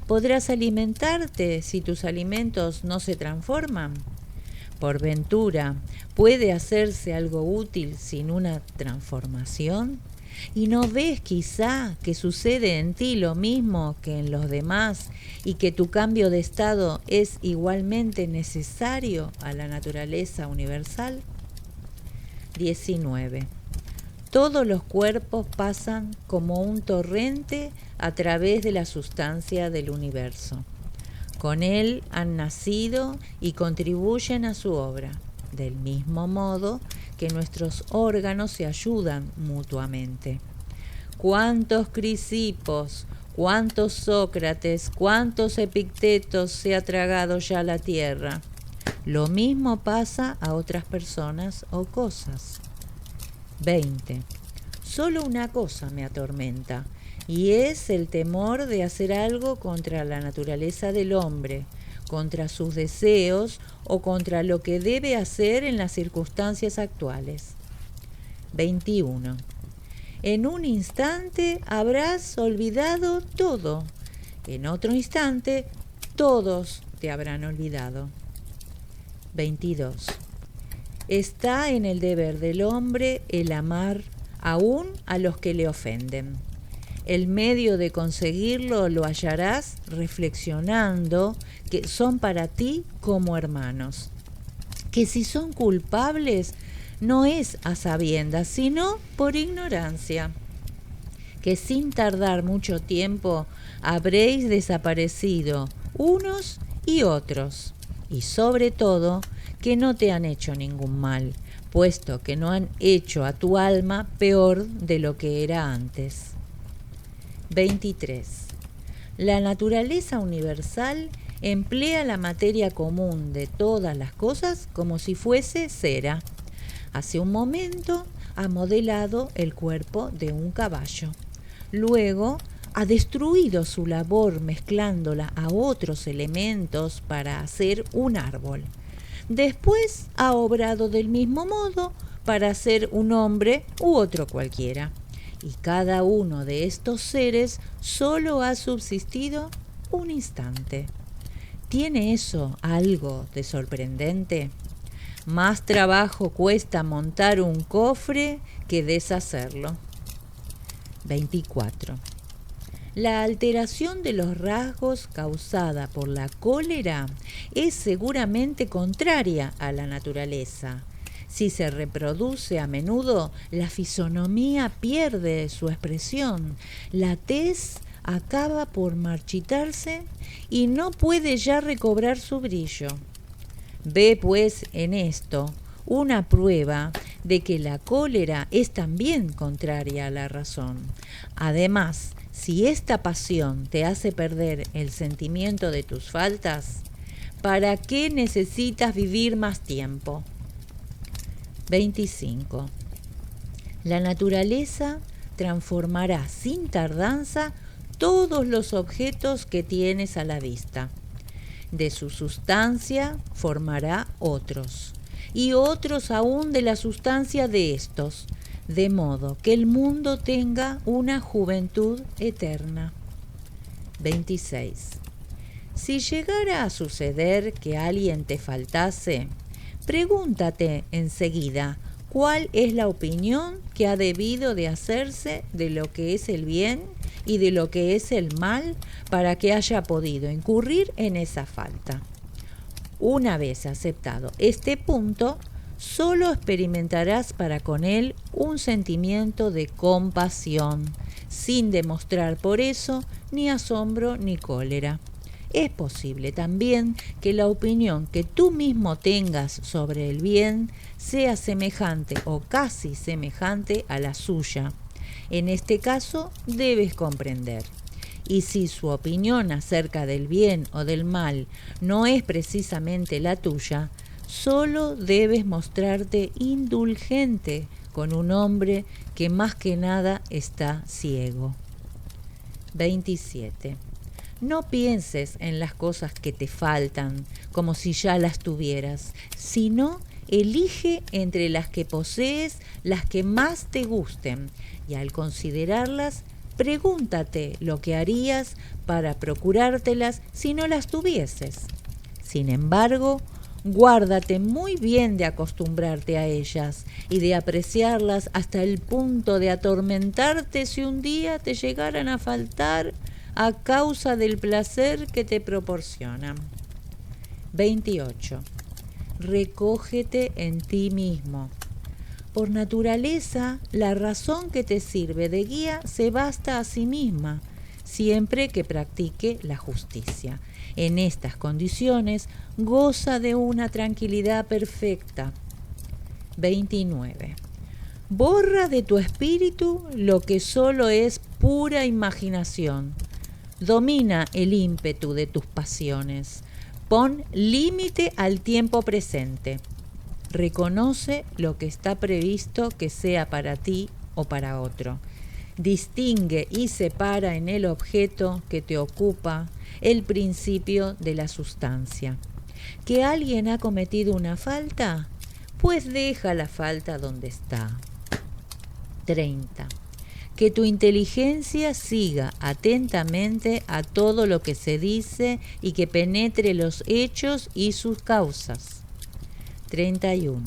¿Podrás alimentarte si tus alimentos no se transforman? Por ventura, ¿puede hacerse algo útil sin una transformación? ¿Y no ves quizá que sucede en ti lo mismo que en los demás y que tu cambio de estado es igualmente necesario a la naturaleza universal? 19. Todos los cuerpos pasan como un torrente a través de la sustancia del universo. Con él han nacido y contribuyen a su obra, del mismo modo que nuestros órganos se ayudan mutuamente. ¿Cuántos Crisipos, cuántos Sócrates, cuántos Epictetos se ha tragado ya la tierra? Lo mismo pasa a otras personas o cosas. 20. Solo una cosa me atormenta, y es el temor de hacer algo contra la naturaleza del hombre, contra sus deseos o contra lo que debe hacer en las circunstancias actuales. 21. En un instante habrás olvidado todo, en otro instante todos te habrán olvidado. 22. Está en el deber del hombre el amar aún a los que le ofenden. El medio de conseguirlo lo hallarás reflexionando que son para ti como hermanos, que si son culpables no es a sabiendas, sino por ignorancia, que sin tardar mucho tiempo habréis desaparecido unos y otros, y sobre todo que no te han hecho ningún mal, puesto que no han hecho a tu alma peor de lo que era antes. 23. La naturaleza universal emplea la materia común de todas las cosas como si fuese cera. Hace un momento ha modelado el cuerpo de un caballo. Luego ha destruido su labor mezclándola a otros elementos para hacer un árbol. Después ha obrado del mismo modo para hacer un hombre u otro cualquiera. Y cada uno de estos seres solo ha subsistido un instante. ¿Tiene eso algo de sorprendente? Más trabajo cuesta montar un cofre que deshacerlo. 24. La alteración de los rasgos causada por la cólera es seguramente contraria a la naturaleza. Si se reproduce a menudo, la fisonomía pierde su expresión, la tez acaba por marchitarse y no puede ya recobrar su brillo. Ve pues en esto una prueba de que la cólera es también contraria a la razón. Además, si esta pasión te hace perder el sentimiento de tus faltas, ¿para qué necesitas vivir más tiempo? 25. La naturaleza transformará sin tardanza todos los objetos que tienes a la vista. De su sustancia formará otros, y otros aún de la sustancia de estos, de modo que el mundo tenga una juventud eterna. 26. Si llegara a suceder que alguien te faltase, pregúntate enseguida cuál es la opinión que ha debido de hacerse de lo que es el bien y de lo que es el mal para que haya podido incurrir en esa falta. Una vez aceptado este punto, solo experimentarás para con él un sentimiento de compasión, sin demostrar por eso ni asombro ni cólera. Es posible también que la opinión que tú mismo tengas sobre el bien sea semejante o casi semejante a la suya. En este caso debes comprender. Y si su opinión acerca del bien o del mal no es precisamente la tuya, solo debes mostrarte indulgente con un hombre que más que nada está ciego. 27. No pienses en las cosas que te faltan como si ya las tuvieras, sino elige entre las que posees las que más te gusten y al considerarlas, pregúntate lo que harías para procurártelas si no las tuvieses. Sin embargo, guárdate muy bien de acostumbrarte a ellas y de apreciarlas hasta el punto de atormentarte si un día te llegaran a faltar a causa del placer que te proporcionan. 28. Recógete en ti mismo. Por naturaleza, la razón que te sirve de guía se basta a sí misma, siempre que practique la justicia. En estas condiciones, goza de una tranquilidad perfecta. 29. Borra de tu espíritu lo que solo es pura imaginación. Domina el ímpetu de tus pasiones. Pon límite al tiempo presente. Reconoce lo que está previsto que sea para ti o para otro. Distingue y separa en el objeto que te ocupa el principio de la sustancia. ¿Que alguien ha cometido una falta? Pues deja la falta donde está. 30. Que tu inteligencia siga atentamente a todo lo que se dice y que penetre los hechos y sus causas. 31.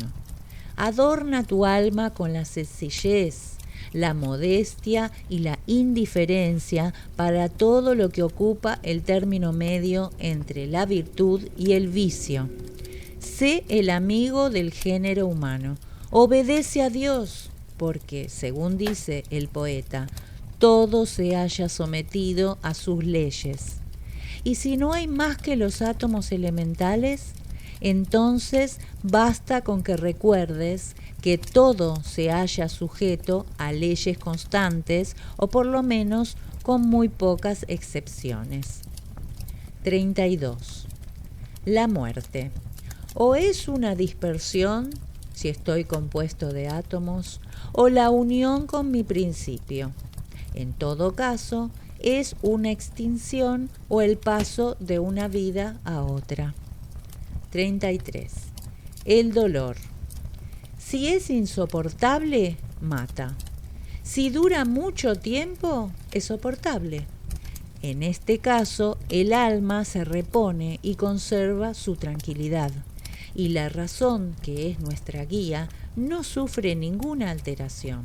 Adorna tu alma con la sencillez, la modestia y la indiferencia para todo lo que ocupa el término medio entre la virtud y el vicio. Sé el amigo del género humano. Obedece a Dios, porque, según dice el poeta, todo se haya sometido a sus leyes. Y si no hay más que los átomos elementales, entonces basta con que recuerdes que todo se halla sujeto a leyes constantes o por lo menos con muy pocas excepciones. 32. La muerte. O es una dispersión, si estoy compuesto de átomos, o la unión con mi principio. En todo caso, es una extinción o el paso de una vida a otra. 33. El dolor. Si es insoportable, mata. Si dura mucho tiempo, es soportable. En este caso, el alma se repone y conserva su tranquilidad, y la razón, que es nuestra guía, no sufre ninguna alteración.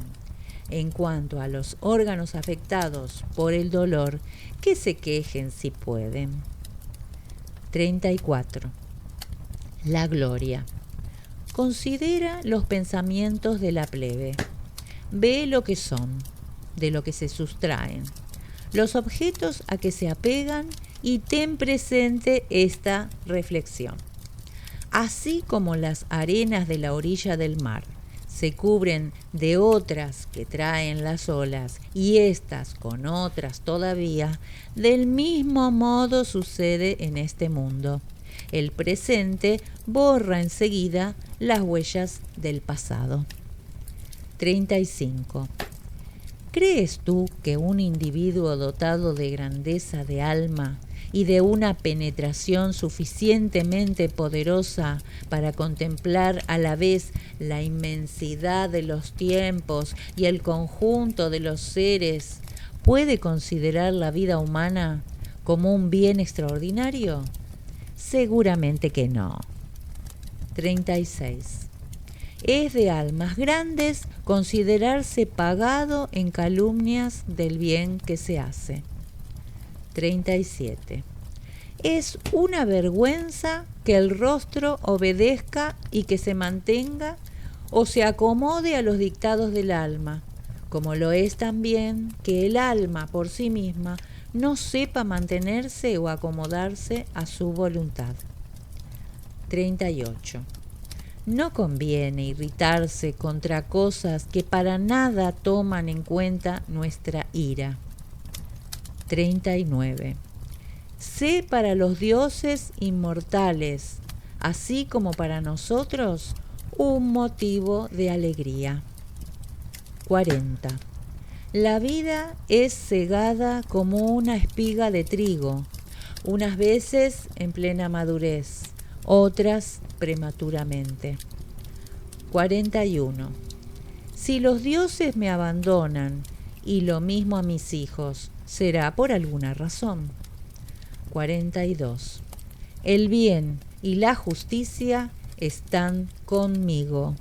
En cuanto a los órganos afectados por el dolor, que se quejen si pueden. 34. La gloria. Considera los pensamientos de la plebe. Ve lo que son, de lo que se sustraen, los objetos a que se apegan y ten presente esta reflexión. Así como las arenas de la orilla del mar se cubren de otras que traen las olas y éstas con otras todavía, del mismo modo sucede en este mundo. El presente borra enseguida las huellas del pasado. 35. ¿Crees tú que un individuo dotado de grandeza de alma y de una penetración suficientemente poderosa para contemplar a la vez la inmensidad de los tiempos y el conjunto de los seres puede considerar la vida humana como un bien extraordinario? Seguramente que no. 36. Es de almas grandes considerarse pagado en calumnias del bien que se hace. 37. Es una vergüenza que el rostro obedezca y que se mantenga o se acomode a los dictados del alma, como lo es también que el alma por sí misma no sepa mantenerse o acomodarse a su voluntad. 38. No conviene irritarse contra cosas que para nada toman en cuenta nuestra ira. 39. Sé para los dioses inmortales, así como para nosotros, un motivo de alegría. 40. La vida es segada como una espiga de trigo, unas veces en plena madurez, otras prematuramente. 41. Si los dioses me abandonan, y lo mismo a mis hijos, será por alguna razón. 42. El bien y la justicia están conmigo.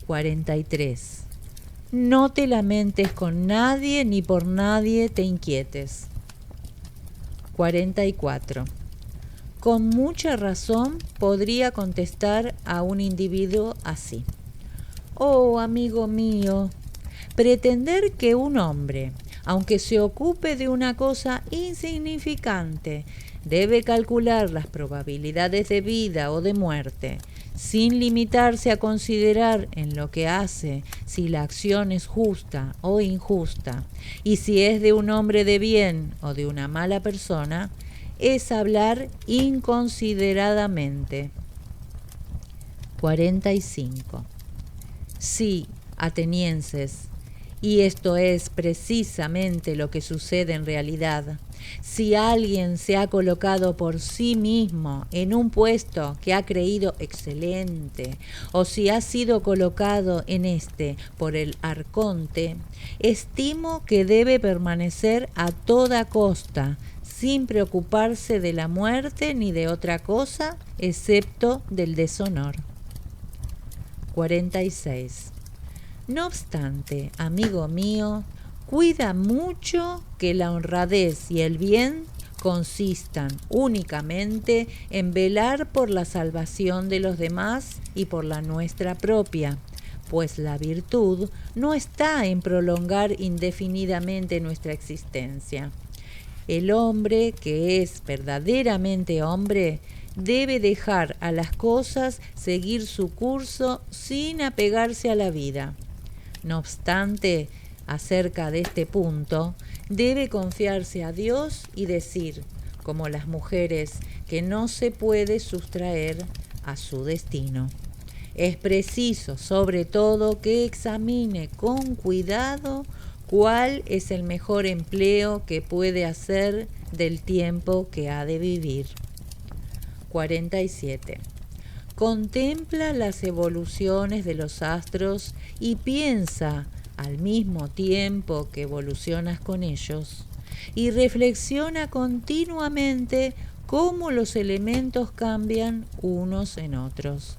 43. No te lamentes con nadie ni por nadie te inquietes. 44. Con mucha razón podría contestar a un individuo así: oh, amigo mío, pretender que un hombre, aunque se ocupe de una cosa insignificante, debe calcular las probabilidades de vida o de muerte, sin limitarse a considerar en lo que hace si la acción es justa o injusta, y si es de un hombre de bien o de una mala persona, es hablar inconsideradamente. 45. Sí, atenienses, y esto es precisamente lo que sucede en realidad. Si alguien se ha colocado por sí mismo en un puesto que ha creído excelente, o si ha sido colocado en este por el arconte, estimo que debe permanecer a toda costa, sin preocuparse de la muerte ni de otra cosa, excepto del deshonor. 46. No obstante, amigo mío, cuida mucho que la honradez y el bien consistan únicamente en velar por la salvación de los demás y por la nuestra propia, pues la virtud no está en prolongar indefinidamente nuestra existencia. El hombre que es verdaderamente hombre debe dejar a las cosas seguir su curso sin apegarse a la vida. No obstante, acerca de este punto, debe confiarse a Dios y decir, como las mujeres, que no se puede sustraer a su destino. Es preciso, sobre todo, que examine con cuidado cuál es el mejor empleo que puede hacer del tiempo que ha de vivir. 47. Contempla las evoluciones de los astros y piensa al mismo tiempo que evolucionas con ellos, y reflexiona continuamente cómo los elementos cambian unos en otros.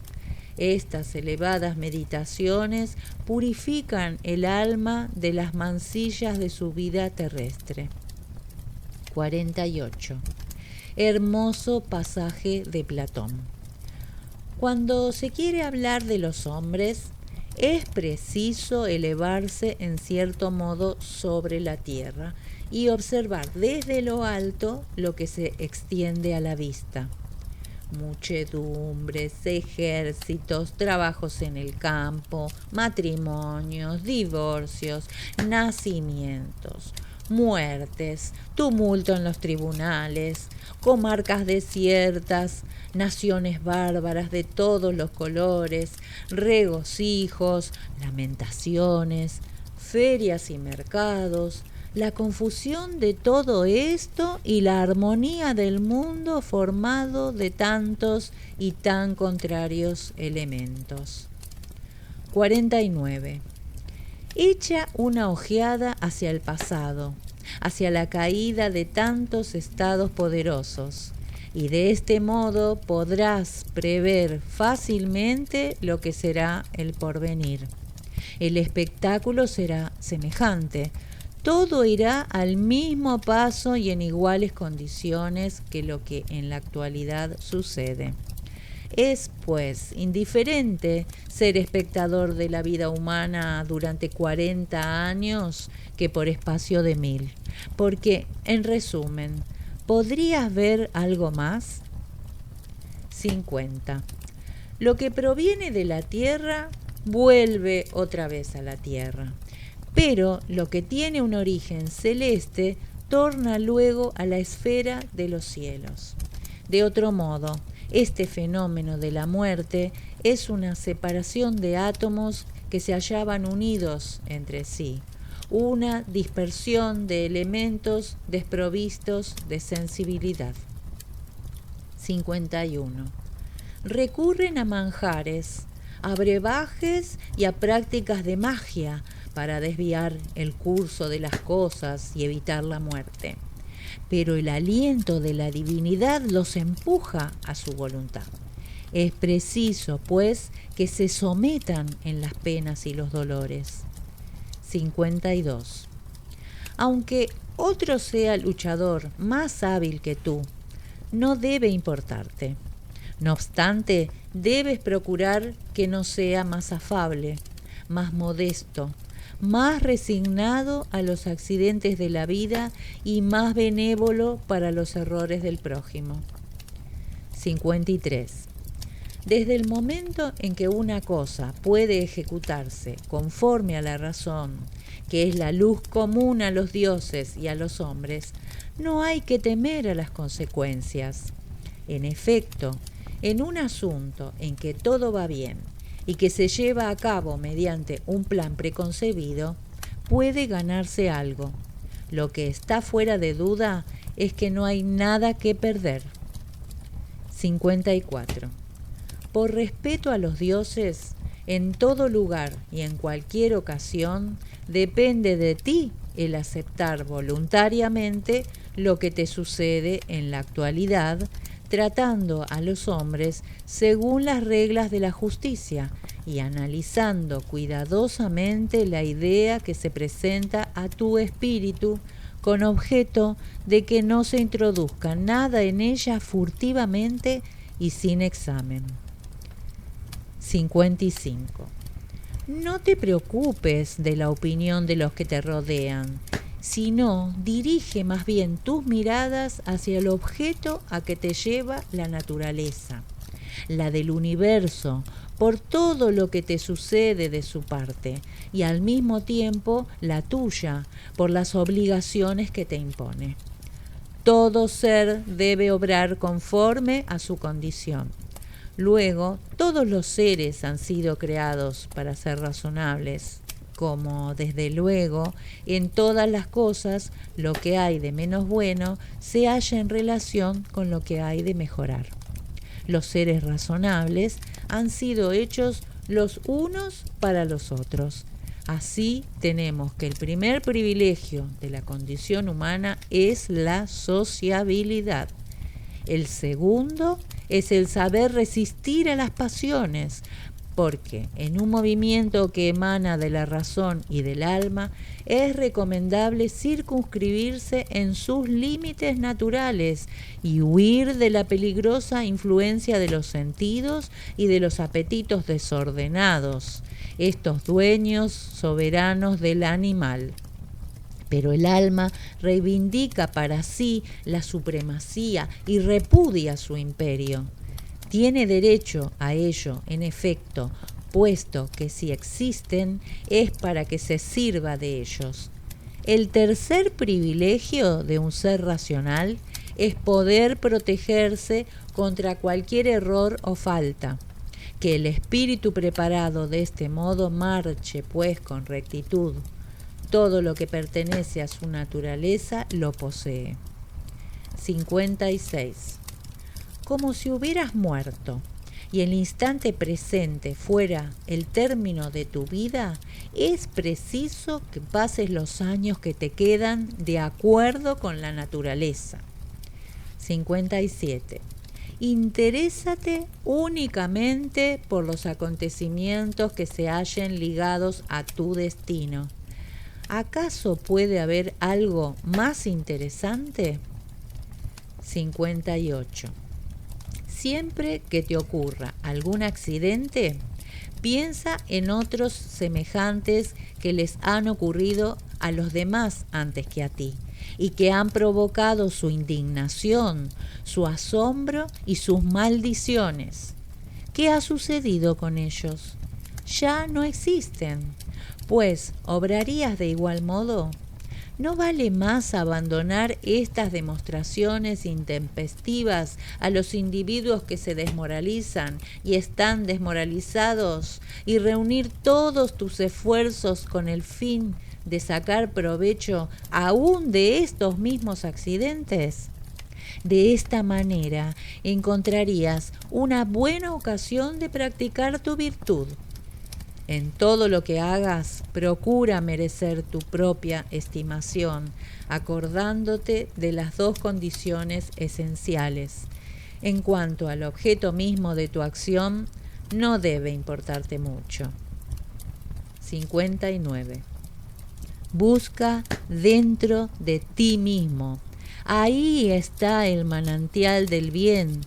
Estas elevadas meditaciones purifican el alma de las mancillas de su vida terrestre. 48. Hermoso pasaje de Platón. Cuando se quiere hablar de los hombres, es preciso elevarse en cierto modo sobre la tierra y observar desde lo alto lo que se extiende a la vista. Muchedumbres, ejércitos, trabajos en el campo, matrimonios, divorcios, nacimientos, muertes, tumulto en los tribunales, comarcas desiertas, naciones bárbaras de todos los colores, regocijos, lamentaciones, ferias y mercados, la confusión de todo esto y la armonía del mundo formado de tantos y tan contrarios elementos. 49. Echa una ojeada hacia el pasado, hacia la caída de tantos estados poderosos, y de este modo podrás prever fácilmente lo que será el porvenir. El espectáculo será semejante. Todo irá al mismo paso y en iguales condiciones que lo que en la actualidad sucede. Es, pues, indiferente ser espectador de la vida humana durante 40 años que por espacio de 1000, porque, en resumen, ¿podrías ver algo más? 50. Lo que proviene de la tierra vuelve otra vez a la tierra, pero lo que tiene un origen celeste torna luego a la esfera de los cielos. De otro modo, este fenómeno de la muerte es una separación de átomos que se hallaban unidos entre sí, una dispersión de elementos desprovistos de sensibilidad. 51. Recurren a manjares, a brebajes y a prácticas de magia para desviar el curso de las cosas y evitar la muerte. Pero el aliento de la divinidad los empuja a su voluntad. Es preciso, pues, que se sometan en las penas y los dolores. 52. Aunque otro sea luchador más hábil que tú, no debe importarte. No obstante, debes procurar que no sea más afable, más modesto, más resignado a los accidentes de la vida y más benévolo para los errores del prójimo. 53. Desde el momento en que una cosa puede ejecutarse conforme a la razón, que es la luz común a los dioses y a los hombres, no hay que temer a las consecuencias. En efecto, en un asunto en que todo va bien y que se lleva a cabo mediante un plan preconcebido, puede ganarse algo. Lo que está fuera de duda es que no hay nada que perder. 54. Por respeto a los dioses, en todo lugar y en cualquier ocasión, depende de ti el aceptar voluntariamente lo que te sucede en la actualidad, tratando a los hombres según las reglas de la justicia y analizando cuidadosamente la idea que se presenta a tu espíritu con objeto de que no se introduzca nada en ella furtivamente y sin examen. 55. No te preocupes de la opinión de los que te rodean, sino dirige más bien tus miradas hacia el objeto a que te lleva la naturaleza, la del universo, por todo lo que te sucede de su parte, y al mismo tiempo la tuya, por las obligaciones que te impone. Todo ser debe obrar conforme a su condición. Luego, todos los seres han sido creados para ser razonables, como desde luego en todas las cosas lo que hay de menos bueno se halla en relación con lo que hay de mejorar. Los seres razonables han sido hechos los unos para los otros. Así tenemos que el primer privilegio de la condición humana es la sociabilidad. El segundo es el saber resistir a las pasiones, porque en un movimiento que emana de la razón y del alma es recomendable circunscribirse en sus límites naturales y huir de la peligrosa influencia de los sentidos y de los apetitos desordenados, estos dueños soberanos del animal. Pero el alma reivindica para sí la supremacía y repudia su imperio. Tiene derecho a ello, en efecto, puesto que si existen es para que se sirva de ellos. El tercer privilegio de un ser racional es poder protegerse contra cualquier error o falta. Que el espíritu preparado de este modo marche, pues, con rectitud, Todo lo que pertenece a su naturaleza lo posee. 56. Como si hubieras muerto y el instante presente fuera el término de tu vida, es preciso que pases los años que te quedan de acuerdo con la naturaleza. 57. Interésate únicamente por los acontecimientos que se hallen ligados a tu destino. ¿Acaso puede haber algo más interesante? 58. Siempre que te ocurra algún accidente, piensa en otros semejantes que les han ocurrido a los demás antes que a ti y que han provocado su indignación, su asombro y sus maldiciones. ¿Qué ha sucedido con ellos? Ya no existen, pues ¿obrarías de igual modo? ¿No vale más abandonar estas demostraciones intempestivas a los individuos que se desmoralizan y están desmoralizados y reunir todos tus esfuerzos con el fin de sacar provecho aún de estos mismos accidentes? De esta manera encontrarías una buena ocasión de practicar tu virtud. En todo lo que hagas, procura merecer tu propia estimación, acordándote de las dos condiciones esenciales. En cuanto al objeto mismo de tu acción, no debe importarte mucho. 59. Busca dentro de ti mismo. Ahí está el manantial del bien,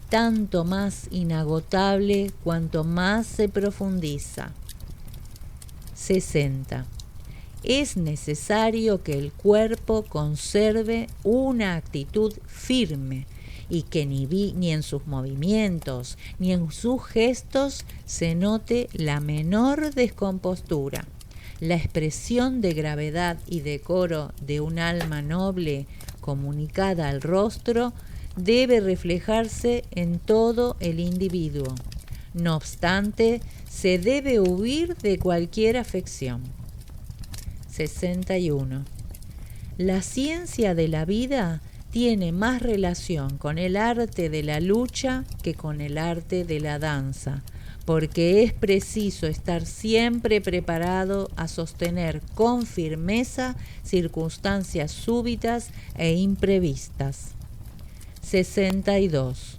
tanto más inagotable cuanto más se profundiza. 60. Es necesario que el cuerpo conserve una actitud firme y que ni en sus movimientos ni en sus gestos se note la menor descompostura. La expresión de gravedad y decoro de un alma noble comunicada al rostro debe reflejarse en todo el individuo. No obstante, se debe huir de cualquier afección. 61. La ciencia de la vida tiene más relación con el arte de la lucha que con el arte de la danza, porque es preciso estar siempre preparado a sostener con firmeza circunstancias súbitas e imprevistas. 62.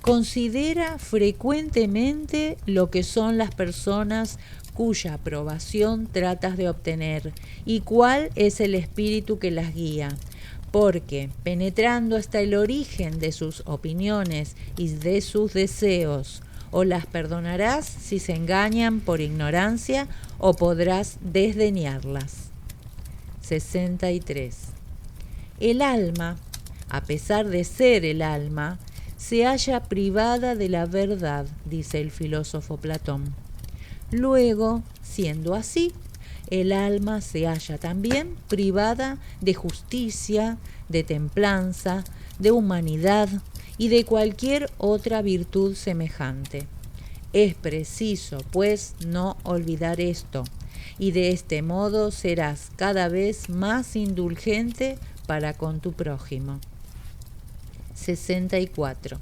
Considera frecuentemente lo que son las personas cuya aprobación tratas de obtener y cuál es el espíritu que las guía, porque penetrando hasta el origen de sus opiniones y de sus deseos, o las perdonarás si se engañan por ignorancia o podrás desdeñarlas. 63. El alma, a pesar de ser el alma, se halla privada de la verdad, dice el filósofo Platón. Luego, siendo así, el alma se halla también privada de justicia, de templanza, de humanidad y de cualquier otra virtud semejante. Es preciso, pues, no olvidar esto, y de este modo serás cada vez más indulgente para con tu prójimo. 64.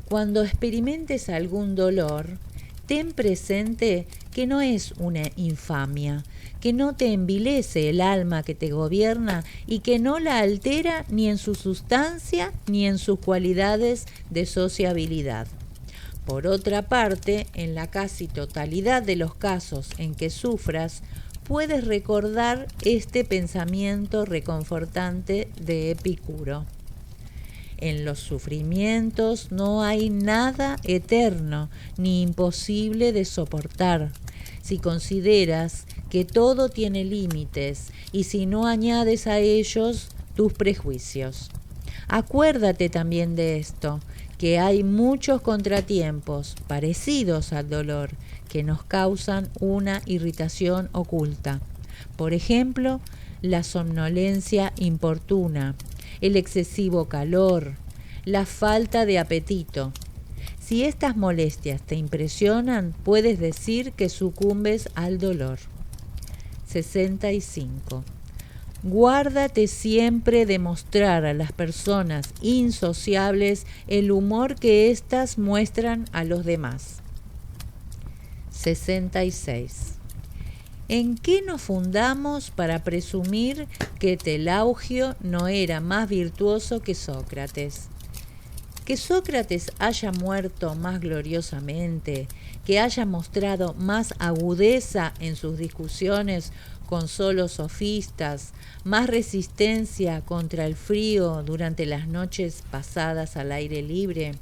Cuando experimentes algún dolor, ten presente que no es una infamia, que no te envilece el alma que te gobierna y que no la altera ni en su sustancia ni en sus cualidades de sociabilidad. Por otra parte, en la casi totalidad de los casos en que sufras, puedes recordar este pensamiento reconfortante de Epicuro. En los sufrimientos no hay nada eterno ni imposible de soportar. Si consideras que todo tiene límites y si no añades a ellos tus prejuicios. Acuérdate también de esto, que hay muchos contratiempos parecidos al dolor que nos causan una irritación oculta. Por ejemplo, la somnolencia importuna, el excesivo calor, la falta de apetito. Si estas molestias te impresionan, puedes decir que sucumbes al dolor. 65. Guárdate siempre de mostrar a las personas insociables el humor que éstas muestran a los demás. 66. ¿En qué nos fundamos para presumir que Telaugio no era más virtuoso que Sócrates? Que Sócrates haya muerto más gloriosamente, que haya mostrado más agudeza en sus discusiones con solos sofistas, más resistencia contra el frío durante las noches pasadas al aire libre,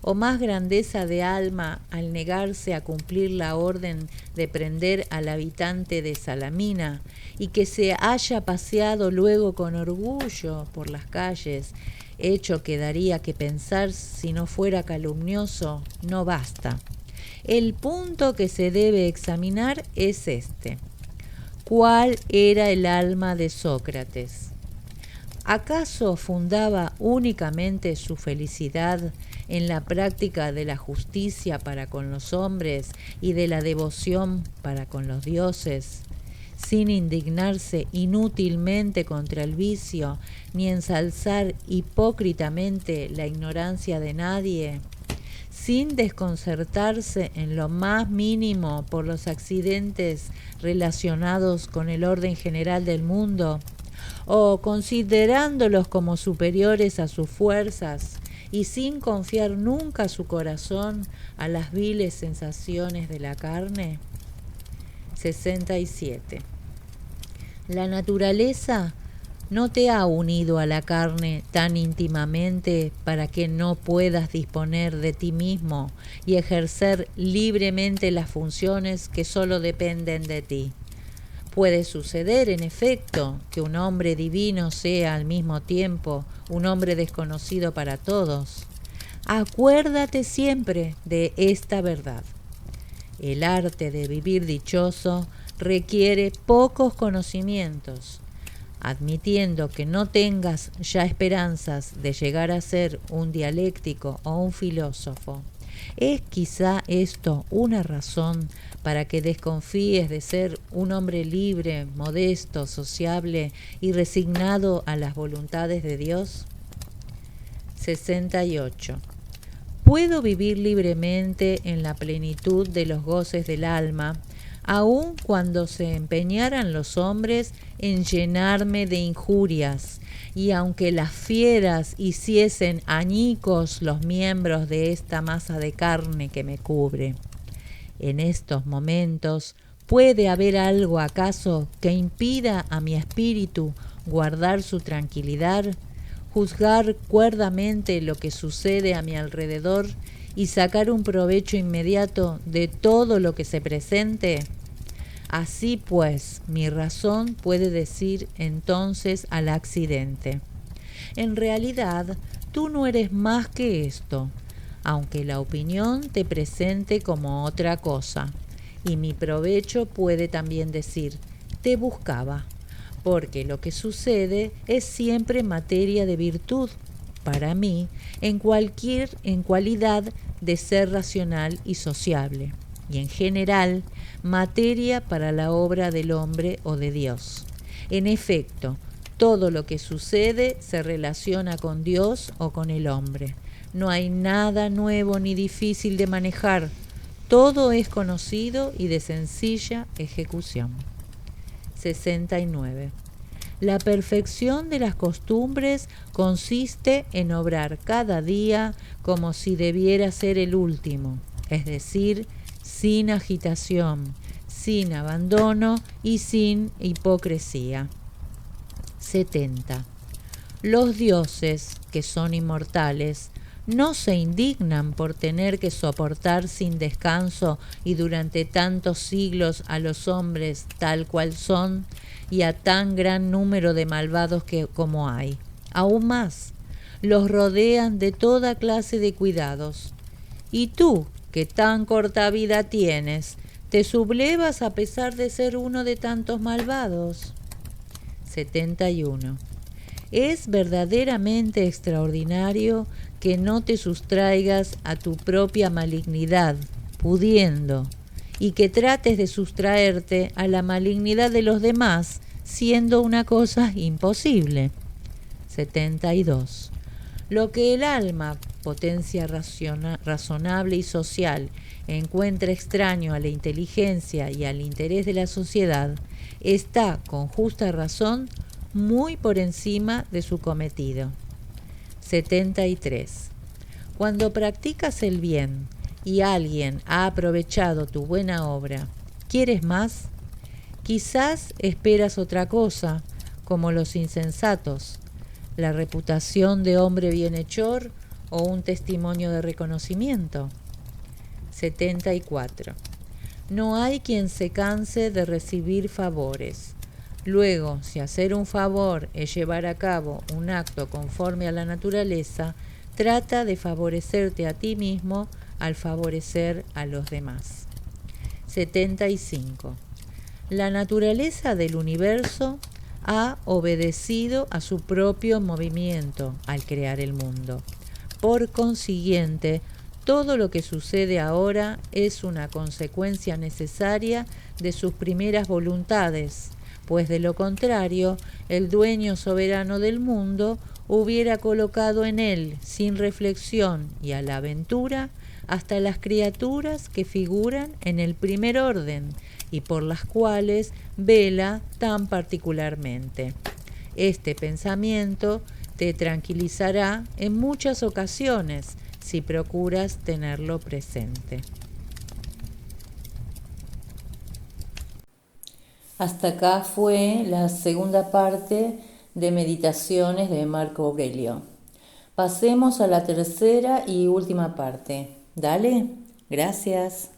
o más grandeza de alma al negarse a cumplir la orden de prender al habitante de Salamina, y que se haya paseado luego con orgullo por las calles, hecho que daría que pensar si no fuera calumnioso, no basta. El punto que se debe examinar es este. ¿Cuál era el alma de Sócrates? ¿Acaso fundaba únicamente su felicidad en la práctica de la justicia para con los hombres y de la devoción para con los dioses, sin indignarse inútilmente contra el vicio, ni ensalzar hipócritamente la ignorancia de nadie, sin desconcertarse en lo más mínimo por los accidentes relacionados con el orden general del mundo, o considerándolos como superiores a sus fuerzas, y sin confiar nunca su corazón a las viles sensaciones de la carne? 67. La naturaleza no te ha unido a la carne tan íntimamente para que no puedas disponer de ti mismo y ejercer libremente las funciones que solo dependen de ti. Puede suceder, en efecto, que un hombre divino sea al mismo tiempo un hombre desconocido para todos. Acuérdate siempre de esta verdad. El arte de vivir dichoso requiere pocos conocimientos. Admitiendo que no tengas ya esperanzas de llegar a ser un dialéctico o un filósofo, ¿es quizá esto una razón para que desconfíes de ser un hombre libre, modesto, sociable y resignado a las voluntades de Dios? 68. Puedo vivir libremente en la plenitud de los goces del alma, aun cuando se empeñaran los hombres en llenarme de injurias, y aunque las fieras hiciesen añicos los miembros de esta masa de carne que me cubre. En estos momentos, ¿puede haber algo acaso que impida a mi espíritu guardar su tranquilidad, juzgar cuerdamente lo que sucede a mi alrededor y sacar un provecho inmediato de todo lo que se presente? Así pues, mi razón puede decir entonces al accidente: en realidad, tú no eres más que esto, aunque la opinión te presente como otra cosa. Y mi provecho puede también decir: te buscaba, porque lo que sucede es siempre materia de virtud para mí en cualidad de ser racional y sociable, y en general materia para la obra del hombre o de Dios. En efecto, todo lo que sucede se relaciona con Dios o con el hombre. No hay nada nuevo ni difícil de manejar. Todo es conocido y de sencilla ejecución. 69. La perfección de las costumbres consiste en obrar cada día como si debiera ser el último, es decir, sin agitación, sin abandono y sin hipocresía. 70. Los dioses, que son inmortales, no se indignan por tener que soportar sin descanso y durante tantos siglos a los hombres tal cual son y a tan gran número de malvados como hay. Aún más, los rodean de toda clase de cuidados. Y tú, que tan corta vida tienes, te sublevas a pesar de ser uno de tantos malvados. 71. Es verdaderamente extraordinario que no te sustraigas a tu propia malignidad, pudiendo, y que trates de sustraerte a la malignidad de los demás, siendo una cosa imposible. 72. Lo que el alma, potencia razonable y social, encuentra extraño a la inteligencia y al interés de la sociedad, está, con justa razón, muy por encima de su cometido. 73. Cuando practicas el bien y alguien ha aprovechado tu buena obra, ¿quieres más? Quizás esperas otra cosa, como los insensatos, la reputación de hombre bienhechor o un testimonio de reconocimiento. 74. No hay quien se canse de recibir favores. Luego, si hacer un favor es llevar a cabo un acto conforme a la naturaleza, trata de favorecerte a ti mismo al favorecer a los demás. 75. La naturaleza del universo ha obedecido a su propio movimiento al crear el mundo. Por consiguiente, todo lo que sucede ahora es una consecuencia necesaria de sus primeras voluntades, pues de lo contrario, el dueño soberano del mundo hubiera colocado en él, sin reflexión y a la aventura, hasta las criaturas que figuran en el primer orden y por las cuales vela tan particularmente. Este pensamiento te tranquilizará en muchas ocasiones si procuras tenerlo presente. Hasta acá fue la segunda parte de Meditaciones de Marco Aurelio. Pasemos a la tercera y última parte. Dale, gracias.